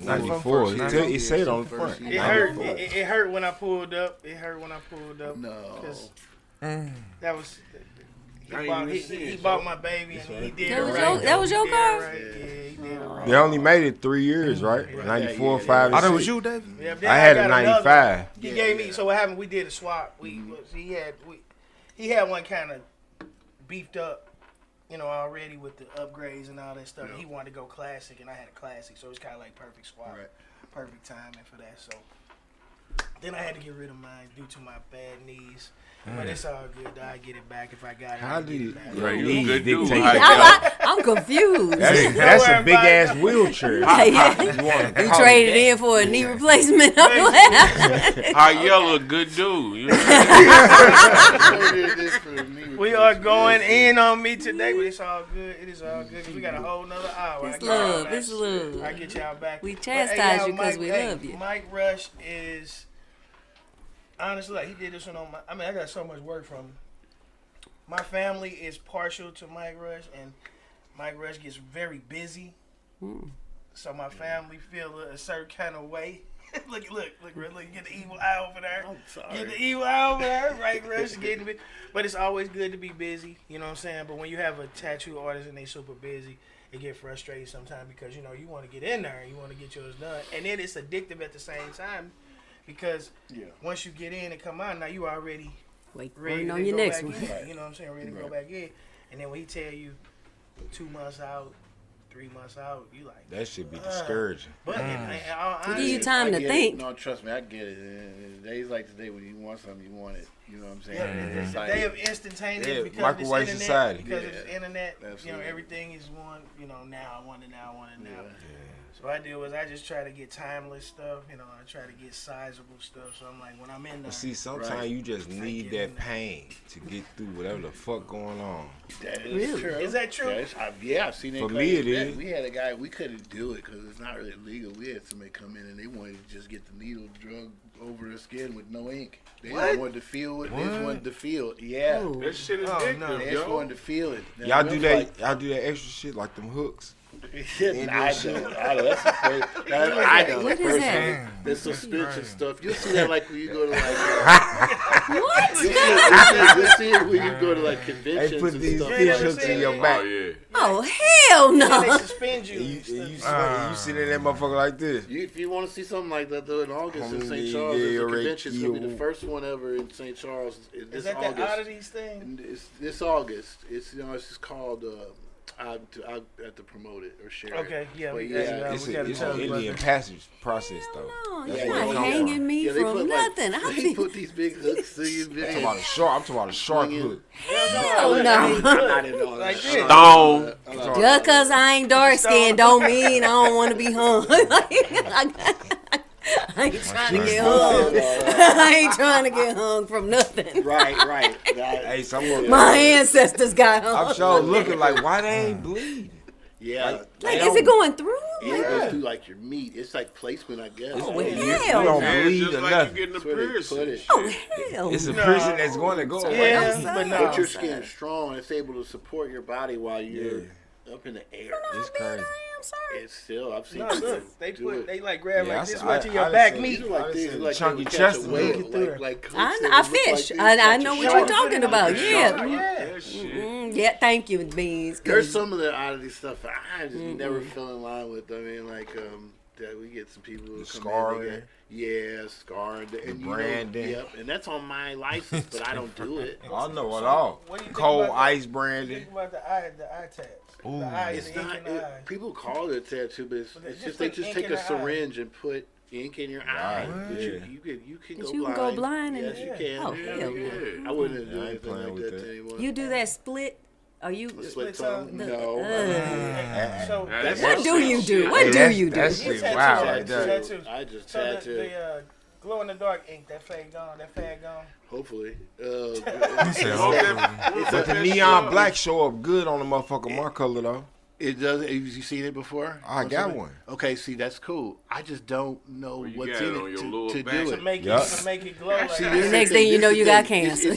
94. He said it on the front. It hurt. It hurt when I pulled up. No. 'Cause that was. I ain't even seen He it, bought so- my baby and he did That it was right. your- that was your He did it car? right. Yeah, he did it right. They only made it 3 years, right? 94, 5, Oh, and that was 6. you, David? Yeah, then I had got a another 95. one. He gave me. So what happened? We did a swap. He had one kind of beefed up, already with the upgrades and all that stuff. Yeah. He wanted to go classic, and I had a classic, so it's kind of like perfect swap, Right. perfect timing for that. So then I had to get rid of mine due to my bad knees. But it's all good. I get it back if I got it. How I do get you? it back. Right, you a Knees good dude. dictate How you that. go? I'm confused. That's a worry big about ass it. wheelchair. You traded in for a knee replacement. How yellow, good dude. You know? We are going in on me today, but it's all good. It is all good. 'Cause we got a whole nother hour. It's I get y'all love. back. It's love. I get y'all back. We But, chastise y'all, you 'cause Mike- we love you. Mike Rush is honestly like he did this one on my. I mean, I got so much work from him. My family is partial to Mike Rush, and Mike Rush gets very busy. So my family feel a certain kind of way. look, get the evil eye over there. I'm sorry. Get the evil eye over there, right, Rush? Getting it. But it's always good to be busy, you know what I'm saying? But when you have a tattoo artist and they super busy, it get frustrating sometimes because, you want to get in there and you want to get yours done. And then it's addictive at the same time because once you get in and come out, now you already ready Waiting to on your go next back one. in, you know what I'm saying? Ready to go back in. And then when he tell you 2 months out, 3 months out, you like, That should be discouraging. but We give you time to I get think. It. No, trust me, I get it. And days like today when you want something, you want it. You know what I'm saying? Yeah, It's they have instantaneous Yeah, because microwave it's internet. society. Because Yeah, it's internet, absolutely. everything is one. Now I want it. Now I want it now. Yeah. So what I do is I just try to get timeless stuff. I try to get sizable stuff. So I'm like, when I'm in there, But see, sometimes Right. you just need that pain to get through whatever the fuck going on. That is Really? true. Is that true? I've seen it. For me, it is. We had a guy, we couldn't do it because it's not really legal. We had somebody come in and they wanted to just get the needle drug over the skin with no ink. They just wanted to feel it. They just wanted to feel it. Yeah. Ooh. That shit is Oh, addictive, no. They just yo. wanted to feel it. Now, Y'all do I'm that. like, Y'all do that extra shit like them hooks. I know. That's a I know. What is personally. that? The suspension stuff. You'll see that like when you go to like. What? You'll see it when you go to like conventions They put and these stuff. fish hooks in your Oh, back. yeah. Oh, hell and they no. suspend you. And you, and and you, stuff. you sit in that motherfucker like this. If you want to see something like that though, in August in Homie, St. Charles, yeah, there's a right, convention. It's gonna be the yeah. first one ever in St. Charles. Is This that August. the oddities thing? And it's this August. It's it's just called. I have to promote it or share it. Okay, yeah, But we yeah, It's we gotta an tell you about Indian that. passage process though. No, That's you're where it not come hanging from. me Yeah, they from put nothing. They put these big hooks to your I'm video. talking about a shark. I'm talking about a shark Swinging. hook. Hell no. I'm not into all Like that. this. Stone. Just because I ain't dark skinned don't mean I don't want to be hung. I ain't trying to get hung. I ain't trying to get hung from nothing. Right. Hey, someone. My ancestors got hung. I'm sure looking like, why they ain't bleed? Yeah. Like, is it going through? It goes through like your meat. It's like placement, I guess. Oh, well, You hell don't no. Yeah, bleed just or like nothing. you getting a That's where they piercing. put it. Oh, hell It's a no. prison that's going to go away. Yeah, but no. But your skin's strong. It's able to support your body while you're up in the air. It's crazy. I'm sorry. It's still, I've seen No, people look, they do put, it. they like grab Yeah, like this I- much of I your done back seen- meat. These are like I these, seen like chunky they would chest catch a and whale, get through like I fish. I know what you're talking about. Yeah. That shit. Yeah, thank you, Beans. 'cause- There's some of the oddity stuff that I just never fell in line with. I mean, like that we get some people who come Scarring. in, they get, scarred, and you know, branding. yep, and that's on my license, but I don't do it. I know it all. What do you think Cold about ice Think branding. about the eye tabs. Ooh. The eye, It's the ink not. in the eye. People call it a tattoo, but it's Just just put they just ink take in a the eye. syringe and put ink in your eye. Right. But Yeah. you can But go you blind. can go blind and- Yes, you can. Oh, hell yeah. I wouldn't do I ain't anything playing like with that that. to anyone. You do that split? Are you? Split Split tongue? tongue? No. So That's What do you do? shit. What Hey, do that's- you do? that's It's shit tattoo, wild tattoo, right there. tattoo. I just So tattoo. the glow in the dark ink, that fade gone, that fad gone. Hopefully. He said, Hope that- But the neon black show up good on the motherfucker my color though. It does. Have you seen it before? I got one. Okay, see, that's cool. I just don't know you what's got in it on it your to lower do back. To it. make Yeah. it to make it glow like See, that. this The is next the thing you know, this you the got thing. cancer.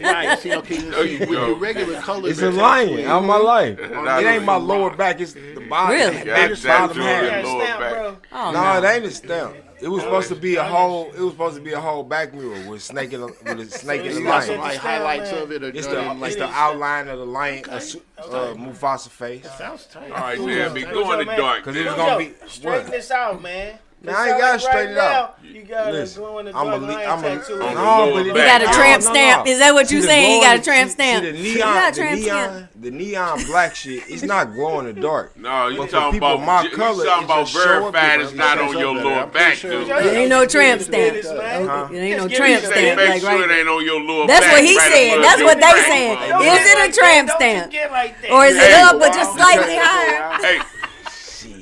Right. See, okay, There you with go. your regular color. It's a lion on my life. It ain't my Rock. lower back. It's the bottom. Really? The Got back tattoo bottom on half. your Yeah, lower stamp, back. bro. Oh, No, it ain't a stamp. It was supposed to be a whole. It was supposed to be a whole back mirror with snake in with a snake in So the you got some lion. like highlights of it, or It's done the it's like the outline of the lion, Mufasa face. sounds tight. All right, man. Be going to dark. Cause it was then. gonna be Straighten what? this out, man. Man, I ain't gotta straighten it out. You got a Listen, glow in the I'm dark a, lion I'm a, tattoo. on the no, lower but it- back. You got a No, tramp stamp. Is that what See, you the saying? You glowing- got a tramp see- stamp. See, the You got neon, a tramp stamp. the neon black shit. It's not glow in the dark. No, you But for talking people about my you color, talking it about just show up verified. It's different. not It on shows your up better. lower I'm pretty back, sure dude. it's- There ain't no tramp stamp. Business, man. Huh? It ain't no Just give tramp me Say, stamp. make Like sure it right. ain't on your lower That's back. what he right said. above That's your what they crack, saying. motherfucker. Is it a tramp stamp? Don't you get like that. Or is it Hey, up or just slightly higher? Hey,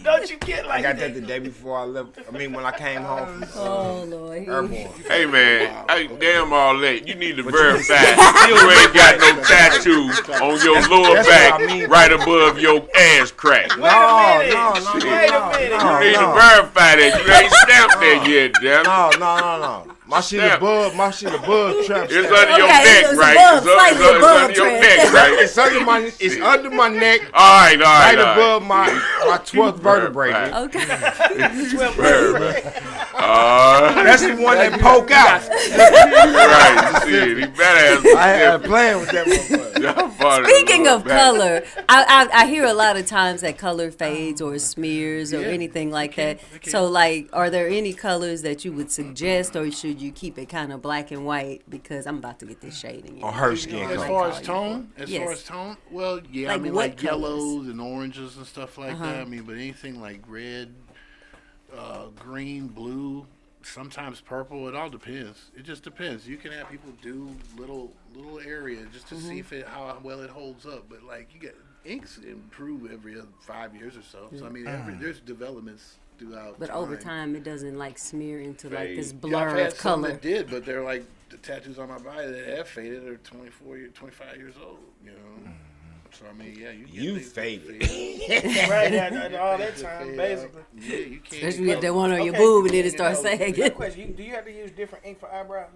Don't you get I like got that. that the day before I left. I mean, when I came home from Oh Lord. Airborne. hey, man. Hey, damn all that. You need to verify. You ain't got no tattoo on your lower that's back, what I mean. right above your ass crack. Wait a minute. no, Wait a minute. You need to no. verify that. You ain't stamped that yet, damn. No. My shit above trap. It's stamp. under your Okay, neck, it's right? above, It's under- slightly it's above under your trend. neck, right? It's under my neck, All right. right above my 12th vertebrae. Right. nigga. Okay. That's the one that poke out. Right. Shit, he better have I had playing with that motherfucker. Speaking of color, I hear a lot of times that color fades or smears or anything like that. So, like, are there any colors that you would suggest, or should you keep it kind of black and white? Because I'm about to get this shading. On her skin As color. far as tone, Yes. well, yeah, I Like mean, what like colors? yellows and oranges and stuff like that. I mean, but anything like red, green, blue, sometimes purple. It all depends. It just depends. You can have people do little area just to see if how well it holds up. But like you get inks improve every 5 years or so. So I mean, there's developments throughout. But over time, it doesn't like smear into like this Fade. blur I've had of some color. that did, but they're like the tattoos on my body that have faded are 25 years old. You know, so I mean, yeah, You faded. Right, all that time, basically. Yeah, you can't. Especially if that one on your Okay. boob and then it starts Quick sagging. question: Do you have to use different ink for eyebrows?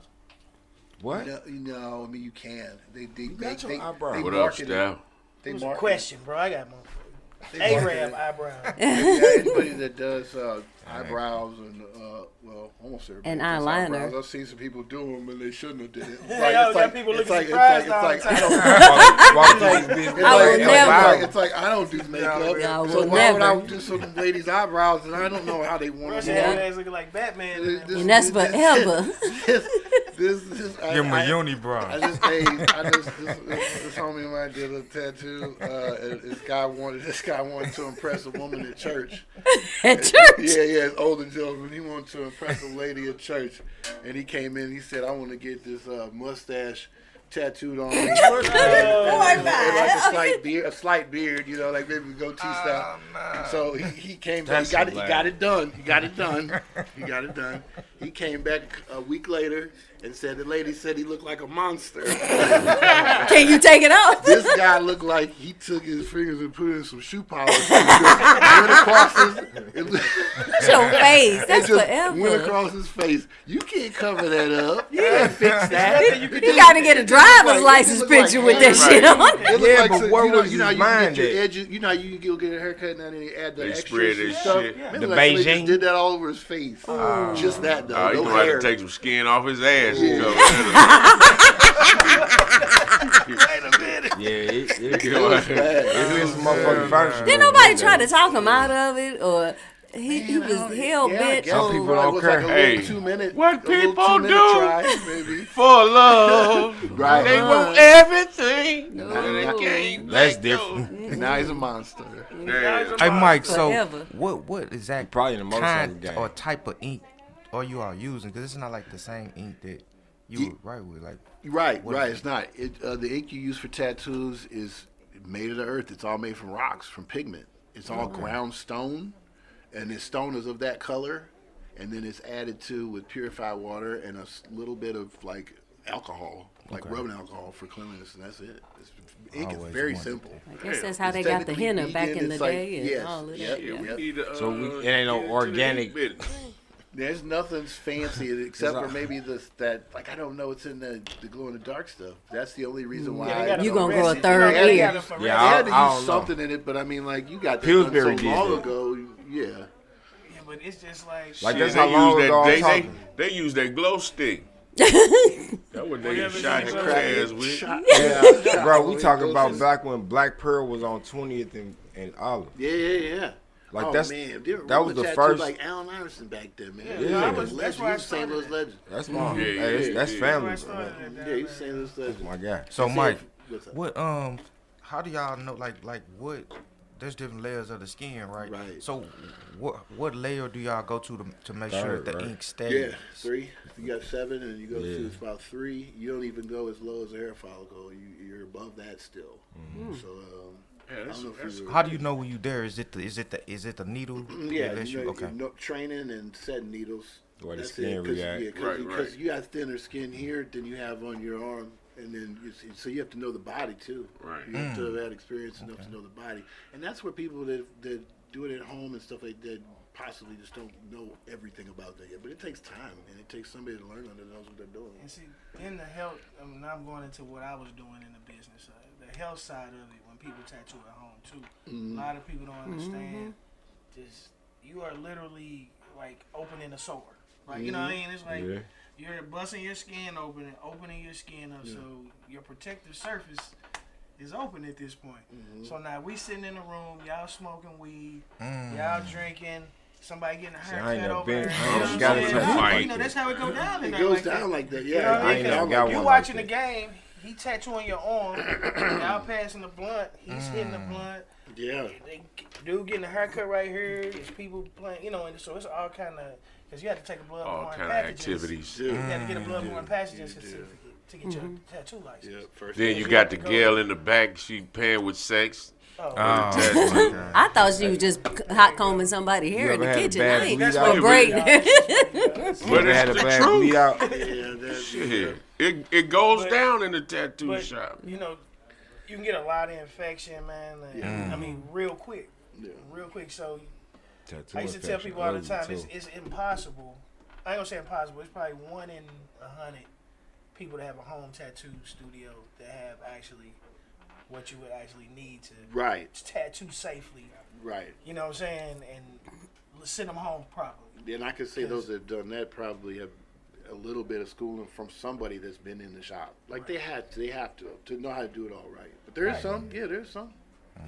What? No, I mean you can. They got your they eyebrow. What up, market it. Steph? They It was a market question, bro. I got one for you. They market Arab it. eyebrows. Yeah, anybody that does eyebrows and well, almost everybody. And does eyeliner. eyebrows. I've seen some people do them and they shouldn't have did it. It's got people looking it's surprised it's all like the I time. don't. Walk through this bitch. I will never. It's like I don't do makeup, Yeah, I so will why would I never. do some ladies' eyebrows and I don't know how they want Rush them. ass looking like Batman. And that's forever. This Give him a unibrow. I just this homie of mine did a tattoo. And this guy wanted to impress a woman at church. At church. Yeah, it's older gentleman. He wanted to impress a lady at church, and he came in. He said, "I want to get this mustache tattooed on me. Oh my And God. like a slight beard, you know, like maybe goatee style. So he came back. He got it done. He came back a week later and said the lady said he looked like a monster. Can you take it off? This guy looked like he took his fingers and put in some shoe polish. Went across That's your face. That's forever. Went across his face. You can't cover that up. You can't fix that. You got to get a driver's license picture with that shit on. Yeah, but where was his mind at? edges, you know, you can go get a haircut and then they add the They extras spread and that stuff. shit. Remember, The like, somebody Beijing? just did that all over his face. Just that though. You No gonna have hair. to take some skin off his ass. You know. Wait a minute. Yeah, it It was bad. been some motherfucking furniture. Did nobody try to talk him out of it, or he was hell bent? Some people don't care. Hey, what people do try, maybe. for love, Right. they want everything. And they can't That's let different. And now he's a monster. go. Yeah. Hey, Mike. So Forever. what exact Probably in the motorcycle kind game. or type of ink are you all using? Because it's not like the same ink that you would write with. Like, Right, What right. is It's not. The ink you use for tattoos is made of the earth. It's all made from rocks, from pigment. It's all ground stone, and the stone is of that color, and then it's added to with purified water and a little bit of like alcohol, like rubbing alcohol for cleanliness, and that's it. Ink is Always very wondered simple. I guess that's how It's they got the technically henna back vegan. in the It's like- day and yes, all of that. yep, Yeah. yep. Need to, So it ain't no get into the organic- ink business. There's nothing fancy except for maybe that like I don't know what's in the glow in the dark stuff. That's the only reason why. they got You it gonna for grow a resin. third You know, they ear. got it for Yeah, They resin. had to I use don't know. something in it, but I mean, like you got that Pillsbury done so did long that. ago. Yeah. Yeah, but it's just like, Like, shit. that's how long ago I'm talking. They use that glow stick. That's what they Whatever shot you his do. ass with. Yeah, bro, we talking about back when Black Pearl was on 20th and Olive. Yeah. Like, oh, that's- man. that was the first- Like Allen Iverson back then, man. Yeah, that was- that's Legend. why I He was St. Louis started legend. That's my Yeah, hey, that's yeah. family, That's why I bro. started that Yeah, he's down St. Louis legend. My guy. so Mike, What's up? what how do y'all know like what? There's different layers of the skin, right? Right. So what layer do y'all go to make sure Third, that the right. ink stays? Yeah, 3. You got 7, and you go Yeah. to about 3. You don't even go as low as a hair follicle. You're above that still. So Yeah, I don't know if you were, How do you know when you there? Is it the needle? Yeah, that lets you know, okay. training and setting needles. Where the That's skin it, 'cause- react. yeah, Right, because right. you have thinner skin here than you have on your arm, and then so you have to know the body too. Right. You have to have had experience enough to know the body, and that's where people that do it at home and stuff like that possibly just don't know everything about that yet. But it takes time, and it takes somebody to learn that knows what they're doing. And see, in the health, I mean, I'm going into what I was doing in the business. The health side of it, when people tattoo at home too, a lot of people don't understand. Just you are literally like opening a sore. Like you know what I mean? It's like Yeah. you're busting your skin open, opening your skin up, so your protective surface is open at this point. So now we sitting in the room, y'all smoking weed, y'all drinking. Somebody getting a I ain't haircut never over been- there. I You know ain't what I'm got saying? into a fight. You know, that's how it go down. It in there goes like down that. like that, You know yeah. what I I ain't mean? never 'Cause got you one watching like the game, he tattooing your arm, y'all passing the blunt, he's hitting the blunt. Yeah. Dude getting a haircut right here. It's people playing, you know, and so it's all kind of, because you have to take a All bloodborne kind of pathogens. activities. You have to get a bloodborne pathogen You certificate to get your tattoo license. Yeah. First. Then you got the girl in the back. She paying with sex. Oh, Tattoo. I thought she was just hot combing somebody's hair in the ever had a kitchen. bad I ain't bleed no out? break. But Ever had a it's the bad bleed truth. out? Yeah, that's Shit. It goes But- down in the tattoo but, shop. you know, you can get a lot of infection, man. Like, I mean, real quick. Yeah. Real quick. So Tattoo I used to tell infection, people all the ugly, time, too. it's impossible. I ain't gonna say impossible. It's probably 1 in 100 people that have a home tattoo studio that have actually what you would actually need to Right. tattoo safely. Right. You know what I'm saying? And send them home properly. And I could say those that have done that probably have a little bit of schooling from somebody that's been in the shop. Like they have to know how to do it all right. But there is some. Yeah, there's some.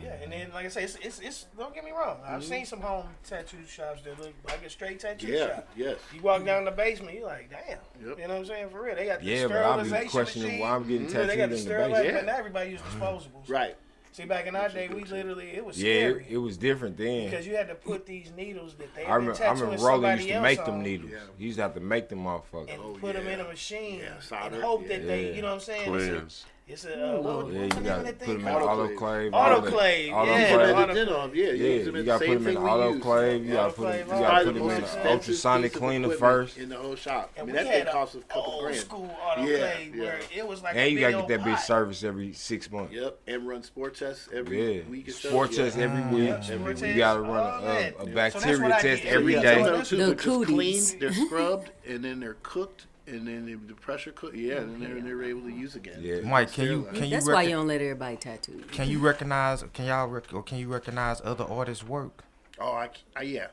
Yeah, and then like I say, it's don't get me wrong. I've seen some home tattoo shops that look like a straight tattoo Yeah. shop. Yes. You walk down the basement, you're like, damn. Yep. You know what I'm saying? For real, they got the Yeah, but I'll be sterilization questioning machine. why I'm getting They tattooed got in the the sterilization, basement. but now everybody uses disposables. Right. See, back in our day, we literally, it was Yeah, scary. it was different then. Because you had to put these needles that they I had been remember tattooing Roller somebody used to else make on them needles. Yeah. He used to have to make them motherfuckers. and put them in a machine Yeah, and solder. hope that they, Yeah. you know what I'm saying? Cleanse. It's a what Yeah, what's you the name got of to that put thing them in called? autoclave. Autoclave, yeah. Autoclave. Yeah, Yeah, you got to put them in autoclave. You got to put them. You got to put them in an ultrasonic cleaner first. in the whole shop. I And mean, we that had thing an cost us a couple old grand. school autoclave where it was like And a you big got to old get that bitch pot. service every 6 months. Yep, and run sport tests every Yeah, week. or so. sport test every week. sport You test. got to Oh, run man. a So bacteria that's what I test did. every Yeah, day. Some of them too, The they're just cooties. cleaned, they're scrubbed, and then they're cooked, and then the pressure cook. Yeah, and then they're able to use again. Yeah. Mike, can you That's why you don't let everybody tattoo. can you recognize other artists' work? Oh, yeah. Oh, yeah.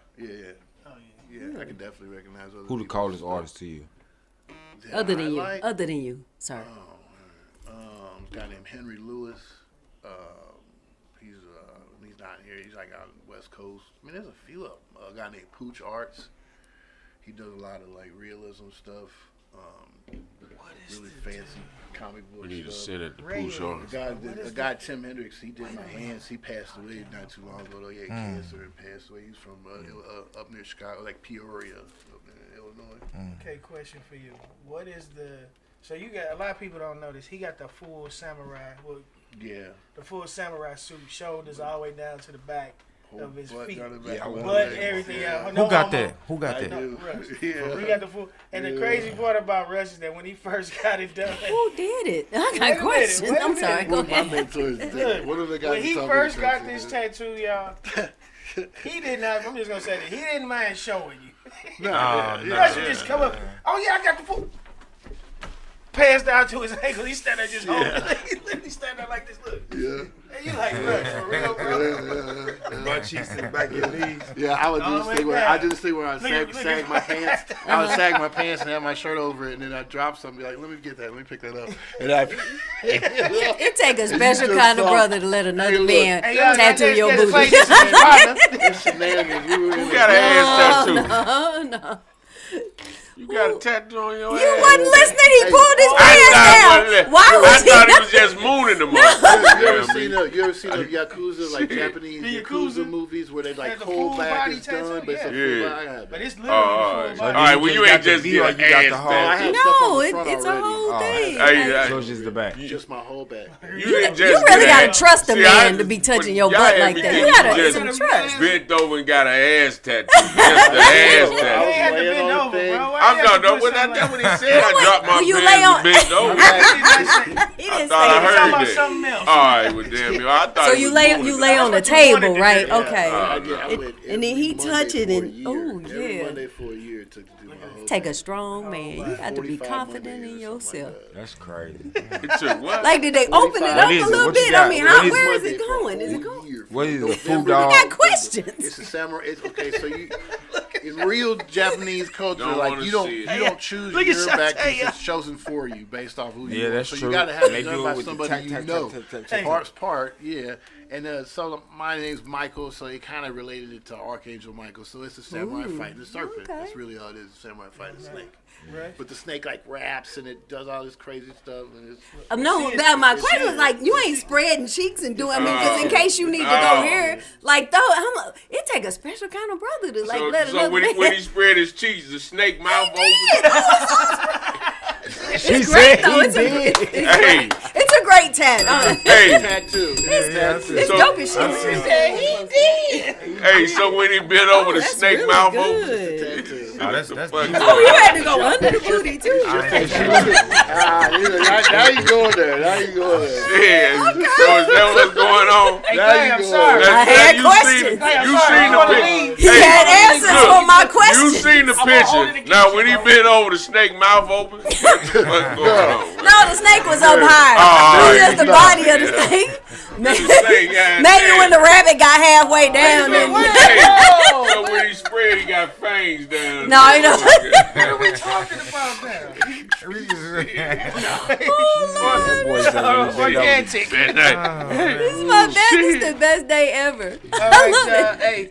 Yeah, I can definitely recognize other Who the people's coldest stuff. artist to you? That Other I than you. like? Other than you. Sorry. A guy named Henry Lewis. He's not here. He's like out on the West Coast. I mean, there's a few of them. A guy named Pooch Arts. He does a lot of like realism stuff. Really fancy comic book We need to stuff. send it to Ray. Pooch on. A guy, Tim Hendricks, he did my hands. He passed away not too long ago. Though. He had cancer and passed away. He's from up near Chicago, like Peoria, up in Illinois. Okay, question for you. What is so you got, a lot of people don't know this. He got the full samurai, Yeah. the full samurai suit, shoulders all the way down to the back of his Butt feet. down the back. Yeah, I want But that. everything Yeah. else. Who got that? Who got I that? do. Russ. Yeah. He got the full. And the crazy part about Russ is that when he first got it done, Who did it? I Wait a got minute, questions. wait a I'm sorry. minute. Go One of my ahead. mentors did. One of the guys when he who taught me first to got tattoo this did. tattoo, y'all, he did not. I'm just gonna say that he didn't mind showing you. Russ would just come up. Oh yeah, I got the full. Passed down to his ankle. He stand there just holding. He literally stand there like this. Look. Yeah. And you like, look, for real, bro. Butt cheeks to the back of your knees. Yeah, I would do Oh, this my thing where God. I do this thing where I Look at- sag my pants. I would sag my pants and have my shirt over it, and then I drop something. Be like, let me get that. Let me pick that up. And I. It take a special just kind of saw- brother to let another Hey, look. man Hey, y'all, tattoo that's- your that's booty. places in his partner. It's shenanigans. You were in You got an ass tattoo. Oh no. You got a tattoo on your You ass. wasn't listening. He pulled his I pants thought down. Why I was thought he? he was just mooning the You ever motherfucker. seen the Yakuza, like Japanese The Yakuza Yakuza? movies where they like That's a whole full back body is done, tattoo, but it's a yeah. full Yeah. body. I have But that. it's Oh, literally all full right. body. All right, well, you ain't just V get or an you got the ass whole- I tattoo. have stuff No, on the front it's a already. whole thing. Hey, So it's just the back. Just my whole back. You didn't just You really get gotta an- trust a See, man I- to be touching y'all your butt had like me that. thinking You gotta just some trust. bent over and got an ass tattoo. Just the ass You tattoo. ain't had to laying bend on the over, thing. bro. Why I'm you have not to know put what something that's like what he said. I dropped my Will you pants lay on- and bent over. He I didn't thought I say Talking heard about that. something else. All right, well, damn you. I thought So he you was lay doing you it. lay on the That's what you wanted table, to right? do. Okay. I went And every then he Monday touch it for a and- year. oh, Every yeah. Monday for a year to do my whole Take thing. a strong man. You got to be 45 confident Mondays in or something yourself. like That's crazy. It took what? Like, did they open it up What is a it? little What you bit? got? I mean, What is where is Monday it for a going? Is it whole going? year. What is it, a November food to dog? I got It's questions. a samurai. Okay, so you in real Japanese culture, Don't like wanna you don't see you it. don't choose Look at your Shaq, back. hey, It's chosen for you based off who you Yeah, are. that's so true. you gotta have They it do done it by with the somebody tack, you tack, know. tack, tack, tack. Part's part, yeah. And so my name's Michael, so it kind of related it to Archangel Michael. So it's a samurai fighting the serpent. okay. That's really all it is. A samurai fighting a snake. Right. But the snake like raps and it does all this crazy stuff. And it's, No, that my question was like, you ain't spreading cheeks and doing. I mean, because in case you need to go Oh. here, like, though, it take a special kind of brother to like let So another when man. he spread his cheeks, the snake mouth open. She It's said great though. he It's did. Hey, it's a great tat. hey, tattoo. It's So- dope as shit. hey. So when he bent over, the That's snake really mouth open. good. Tattoo. Oh, that's Fuck. Oh, you had to go under the booty too. Now you going there. Now you going there. Yeah. So is that what's going on? Hey, Now Clay, you I'm go. sorry. I had you questions. Seen, Hey, I'm you sorry. seen I'm the gonna picture. leave. He had answers look, for my You questions. seen the I'm gonna hold it picture. against Now you, when he bro. bent over, the snake mouth open. What's going on? No, the snake was up high. Oh, It was yeah, just the you body of the know. snake. snake, yeah, Maybe yeah. when the rabbit got halfway down. So, And, hey, so when he spread, he got fangs down. No, you know. What are we talking about now? That boy said he was Organic. This is the best day ever. All right, hey,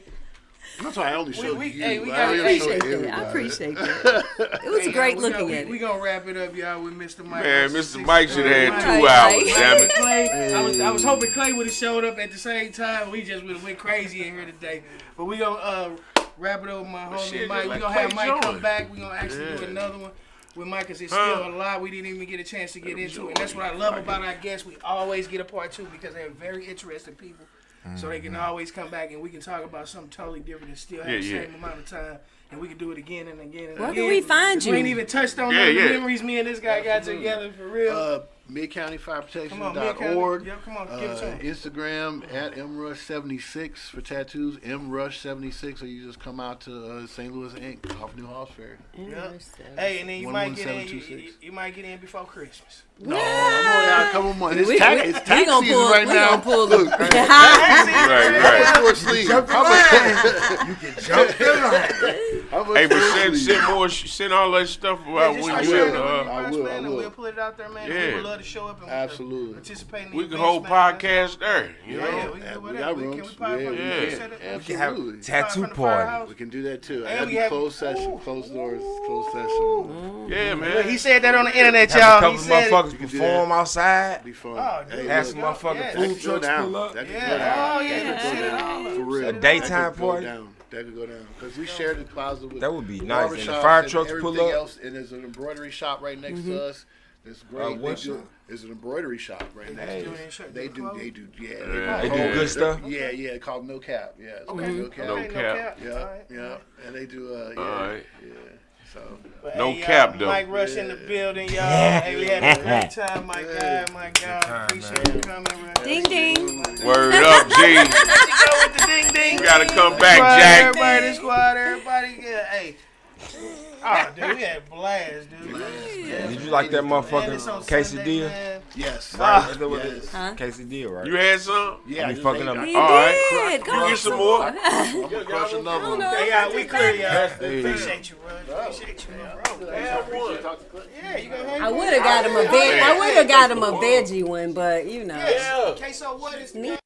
That's why I only showed you. hey, we I gotta only showed Appreciate that. everybody. I appreciate that. It was great looking at We it. gonna wrap it up, y'all, with Mr. Mike. Man, Mr. Mike should have had Right, 2 hours, right. damn it. Clay, I was hoping Clay would have showed up at the same time. We just would have went crazy in here today. But we gonna wrap it up with my homie shit, Mike. just We like gonna have Clay Mike Jordan. come back. We gonna actually do another one with Mike, because it's still a lot we didn't even get a chance to get into. And that's what I love about our guests. We always get a part 2 because they're very interesting people. So they can always come back and we can talk about something totally different and still have the same amount of time. And we can do it again and again and Where again. can we find you? We ain't even touched on the memories me and this guy got together for real. MidCountyFireProtection.org. Yep, come on, give it to him. Instagram at mrush76 for tattoos. mrush76, or you just come out to St. Louis Inc. off New Halls Ferry. Hey, and then you might get in. 11726. You might get in before Christmas. No, I'm only out a couple months. It's We tax gonna season pull. right We now. gonna pull. Look, Right. how much for a sleeve? How much? You can jump the line. How much Hey, but for a sleeve? send all that stuff about just when like you share in, it with I us, will, man, I and will. we'll put it out there, man. Yeah. We would love to show up and Absolutely. participate in the we can events, hold man. podcast there. You Yeah, know? yeah, we can do We whatever. got Can rooms. we probably Yeah, we we can can. set it? We can have Absolutely. tattoo From the party. firehouse. We can do that too. And That'd we be have- closed session, closed doors, closed session. Yeah, man. Look, he said that on the internet, Have a y'all. couple He said it. motherfuckers You can do perform outside. Be fun. Oh, dude. Have some Yeah. motherfucking Yeah. That food could go trucks down. pull up. That could Yeah. go down. Oh, yeah. That could Set go it down. all up. For real. Set it A daytime That could go party? down. That could go down. Because we shared the plaza with That would be the nice. And the barbershops fire and trucks pull everything up. else. And there's an embroidery shop right next to us. It's great. what shop? There's an embroidery shop right next Hey. to us. They do, Yeah. They do good stuff? Yeah, called No Cap. Yeah, it's Okay. called No Cap. No Okay, cap. Yeah, All right. yeah, and they do. All right. Yeah. So But, No hey, y'all, cap, though. Mike Rush in the building, y'all. Hey, we had a great time, my guy, my God. Appreciate you coming, man. Ding ding. Word up, G. Let you go with the ding ding. You gotta come back, Squad, Jack. Everybody, the squad, everybody. Yeah, hey. Oh, dude, we had a blast, dude. Did you like that Man, it's motherfucking on Sunday, quesadilla? man. yes, Right? That was yes. Huh? quesadilla, right? You had some? Yeah, I be just fucking ate- up. He All right. did. Go You on get some more? I'm gonna crush another one. Hey, y'all, we clear, y'all. Hey. Appreciate you, bro. Appreciate you, bro. Yeah, you gonna hang I would have got him a veg. I would have got him a veggie one, but you know. Yeah. Queso, what is the